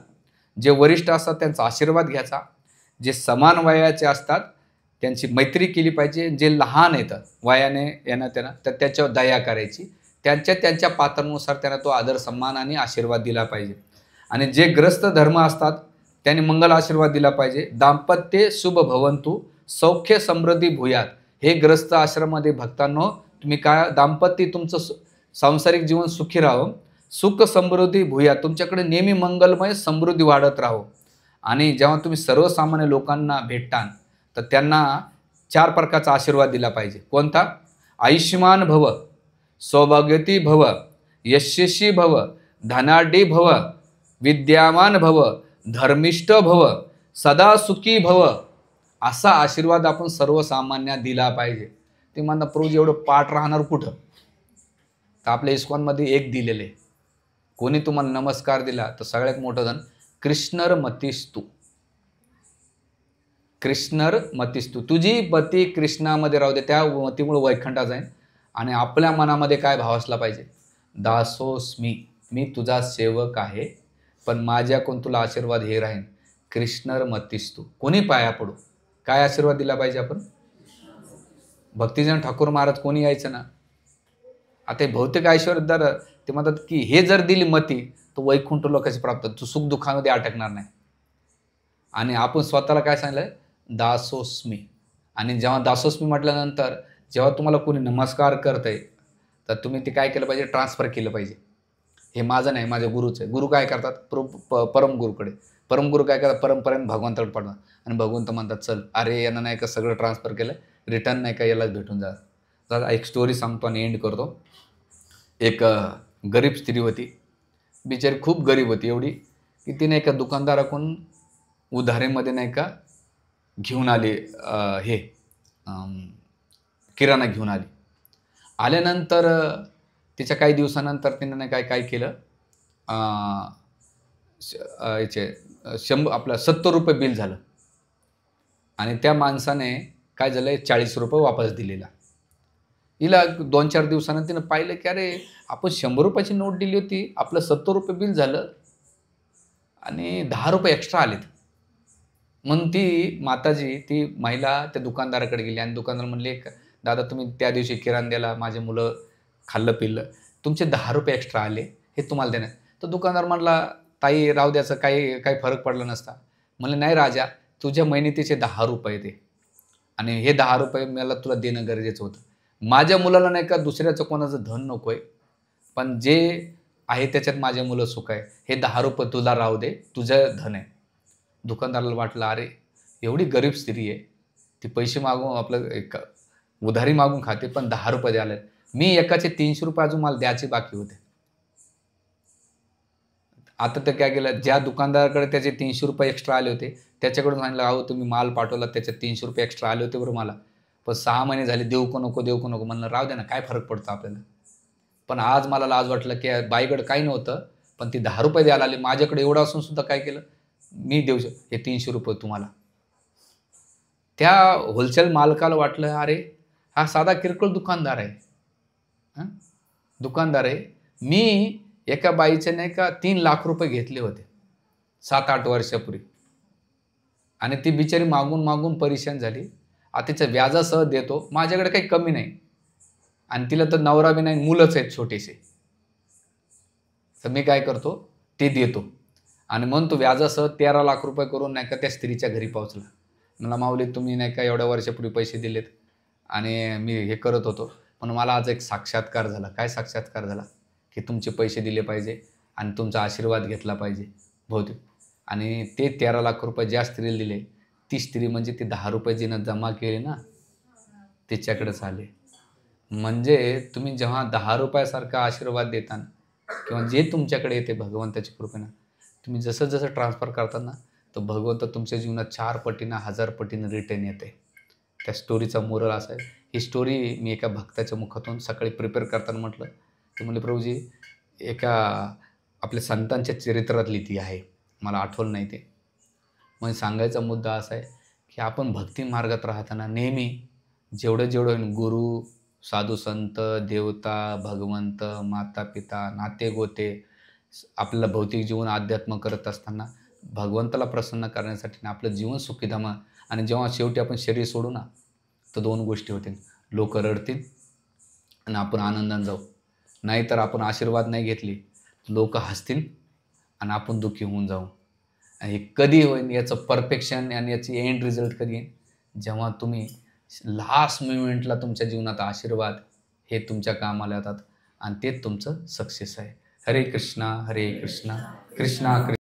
जे वरिष्ठ असतात त्यांचा आशीर्वाद घ्यायचा, जे समान वयाचे असतात त्यांची मैत्री केली पाहिजे, जे लहान येतात वयाने यांना त्यांना तर त्याच्यावर दया करायची, त्यांच्या पात्रानुसार त्यांना तो आदर सन्मान आणि आशीर्वाद दिला पाहिजे. आणि जे ग्रस्त धर्म असतात त्यांनी मंगल आशीर्वाद दिला पाहिजे. दाम्पत्य शुभ भवंतु सौख्य समृद्धी भूयात. हे ग्रस्त आश्रमामध्ये भक्तांनो तुम्ही काय, दाम्पत्य तुमचं सांसारिक जीवन सुखी राहो, सुख समृद्धी भूयात, तुमच्याकडे नेहमी मंगलमय समृद्धी वाढत राहो. आणि जेव्हा तुम्ही सर्वसामान्य लोकांना भेटता तर त्यांना 4 प्रकारचा आशीर्वाद दिला पाहिजे. कोणता, आयुष्यमान भव, सौभाग्यवती भव, यशस्वी भव, धनाढ्य भव, विद्यामान भव, धर्मिष्ठ भव, सदा सुखी भव असा आशीर्वाद आपण सर्वसामान्य दिला पाहिजे. ते म्हणतात प्रभू एवढं पाठ राहणार कुठं, तर आपल्या इस्कॉनमध्ये एक दिलेले, कोणी तुम्हाला नमस्कार दिला तर सगळ्यात मोठं धन कृष्णर मतिस्तू, कृष्णर मतिस्तू. तुझी मती कृष्णामध्ये राहू दे, त्या मतीमुळे वैकुंठात जाईन. आणि आपल्या मनामध्ये काय भाव असला पाहिजे, दासोस्मी, मी तुझा सेवक आहे पण माझ्याकडून तुला आशीर्वाद हे राहीन, कृष्णर मतिस्तू. कोणी पाया पडू, काय आशीर्वाद दिला पाहिजे आपण, भक्तिजन ठाकूर महाराज कोणी यायचं ना. आता हे भौतिक ऐश्वर्यदार ते म्हणतात की हे जर दिली मती तर वैकुंठ लोकांची प्राप्त, तू सुख दुःखामध्ये अटकणार नाही. आणि आपण स्वतःला काय सांगितलं, दासोस्मी. आणि जेव्हा दासोस्मी म्हटल्यानंतर जेव्हा तुम्हाला कोणी नमस्कार करतंय तर तुम्ही ते काय केलं पाहिजे, ट्रान्सफर केलं पाहिजे. हे माझं नाही, माझ्या गुरुचं आहे. गुरु काय करतात, परमगुरूकडे, परमगुरू काय करतात, परमपर्यंत भगवंताकडे पडतात. आणि भगवंत म्हणतात चल, अरे यांना नाही का सगळं ट्रान्सफर केलं, रिटर्न नाही का यालाच भेटून जा. तर एक स्टोरी सांगतो आणि एंड करतो. एक गरीब स्त्री होती, बिचारी खूप गरीब होती, एवढी की तिने एका दुकानदाराकडून उधारीमध्ये नाही का घेऊन आली, हे किराणा घेऊन आली. आल्यानंतर तिच्या काही दिवसानंतर तिने नाही काय केलं, याचे 70 रुपये बिल झालं. आणि त्या माणसाने काय झालं, 40 रुपये वापस दिलेला. हिला 2-4 दिवसानं तिनं पाहिलं की अरे आपण 100 रुपयाची नोट दिली होती, आपलं 70 रुपये बिल झालं आणि 10 रुपये एक्स्ट्रा आलेत. म्हणून ती माताजी, ती महिला त्या दुकानदाराकडे गेली आणि दुकानदार म्हणले, दादा तुम्ही त्या दिवशी किराणा द्यायला माझे मुलं खाल्लं पिल्लं, तुमचे 10 रुपये एक्स्ट्रा आले, हे तुम्हाला देणार. तर दुकानदार म्हणला, "ताई राहू द्याचं, काही काही फरक पडला नसता." म्हणले, "नाही राजा, तुझ्या मेहनतीचे 10 रुपये ते आणि हे 10 रुपये मला तुला देणं गरजेचं होतं. माझ्या मुलाला नाही का दुसऱ्याचं कोणाचं धन नको आहे, पण जे आहे त्याच्यात माझे मुलं सुख आहे. हे 10 रुपये तुला राहू दे, तुझं धन आहे." दुकानदाराला वाटलं, "अरे, एवढी गरीब स्त्री आहे, ती पैसे मागून आपलं एक उधारी मागून खाते, पण 10 रुपये द्यायला. मी एकाचे 300 रुपये अजून मला द्यायचे बाकी होते." आता तर काय केलं, ज्या दुकानदाराकडे त्याचे 300 रुपये एक्स्ट्रा आले होते, त्याच्याकडून सांगितलं, "अहो, तुम्ही माल पाठवला, त्याच्यात 300 रुपये एक्स्ट्रा आले होते बरं मला. पण 6 महिने झाले देऊ का नको, देऊ का नको?" म्हणलं, "राहू द्या ना, काय फरक पडतो आपल्याला." पण आज मला लाज वाटलं, की बाईकडे काही नव्हतं, पण ती 10 रुपये द्यायला आली. माझ्याकडे एवढं असून सुद्धा काय केलं, मी देऊ हे 300 रुपये तुम्हाला. त्या होलसेल मालकाला वाटलं, "अरे, हा साधा किरकोळ दुकानदार आहे. हं, दुकानदार आहे. मी एका बाईचे नाही का 3 लाख रुपये घेतले होते 7-8 वर्षापूर्वी आणि ती बिचारी मागून परेशान झाली. आता तिचं व्याजासह देतो. माझ्याकडे काही कमी नाही आणि तिला तर नवरा बी नाही, मुलंच आहेत छोटेसे. तर मी काय करतो, ते देतो आणि म्हणून तो व्याजासह 13 लाख रुपये करून नाही का त्या स्त्रीच्या घरी पोहोचला. मला माऊली तुम्ही नाही का एवढ्या वर्षापूर्वी पैसे दिलेत आणि मी हे करत होतो. पण मला आज एक साक्षात्कार झाला. काय साक्षात्कार झाला? की तुमचे पैसे दिले पाहिजे आणि तुमचा आशीर्वाद घेतला पाहिजे बहुतेक. आणि ते 13 लाख रुपये ज्या स्त्रीला दिले, ती स्त्री म्हणजे ती 10 रुपये जिनं जमा केले ना, तिच्याकडेच आले. म्हणजे तुम्ही जेव्हा 10 रुपयासारखा आशीर्वाद देता किंवा जे तुमच्याकडे येते भगवंताच्या कृपेनं, तुम्ही जसं ट्रान्सफर करता ना, तर भगवंत तुमच्या जीवनात 4 पटीनं, 1000 पटीनं रिटर्न येते. त्या स्टोरीचा मोरल असा आहे. ही स्टोरी मी एका भक्ताच्या मुखातून सकाळी प्रिपेअर करताना म्हटलं, ते म्हणले, "प्रभूजी, एका आपल्या संतांच्या चरित्रातली ती आहे. मला आठवलं नाही ते." मग सांगायचा मुद्दा असा आहे, की आपण भक्ती मार्गात राहताना नेहमी जेवढं गुरु, साधू संत, देवता, भगवंत, माता-पिता, नाते-गोते, आपल्याला भौतिक जीवन अध्यात्म करत असताना भगवंताला प्रसन्न करण्यासाठी ना आपलं जीवन सुखीधाम आणि जेव्हा शेवटी आपण शरीर सोडू ना, तर 2 गोष्टी होतील. लोकं रडतील आणि आपण आनंदाने जाऊ. नाहीतर आपण आशीर्वाद नाही घेतली, लोकं हसतील आणि आपण दुःखी होऊन जाऊ. आणि हे कधी होईल याचं परफेक्शन आणि याची एंड रिझल्ट कधी येईल? जेव्हा तुम्ही लास्ट मोमेंटला तुमच्या जीवनात आशीर्वाद हे तुमच्या कामाला येतात आणि तेच तुमचं सक्सेस आहे. हरे कृष्णा, हरे कृष्णा, कृष्णा कृष्ण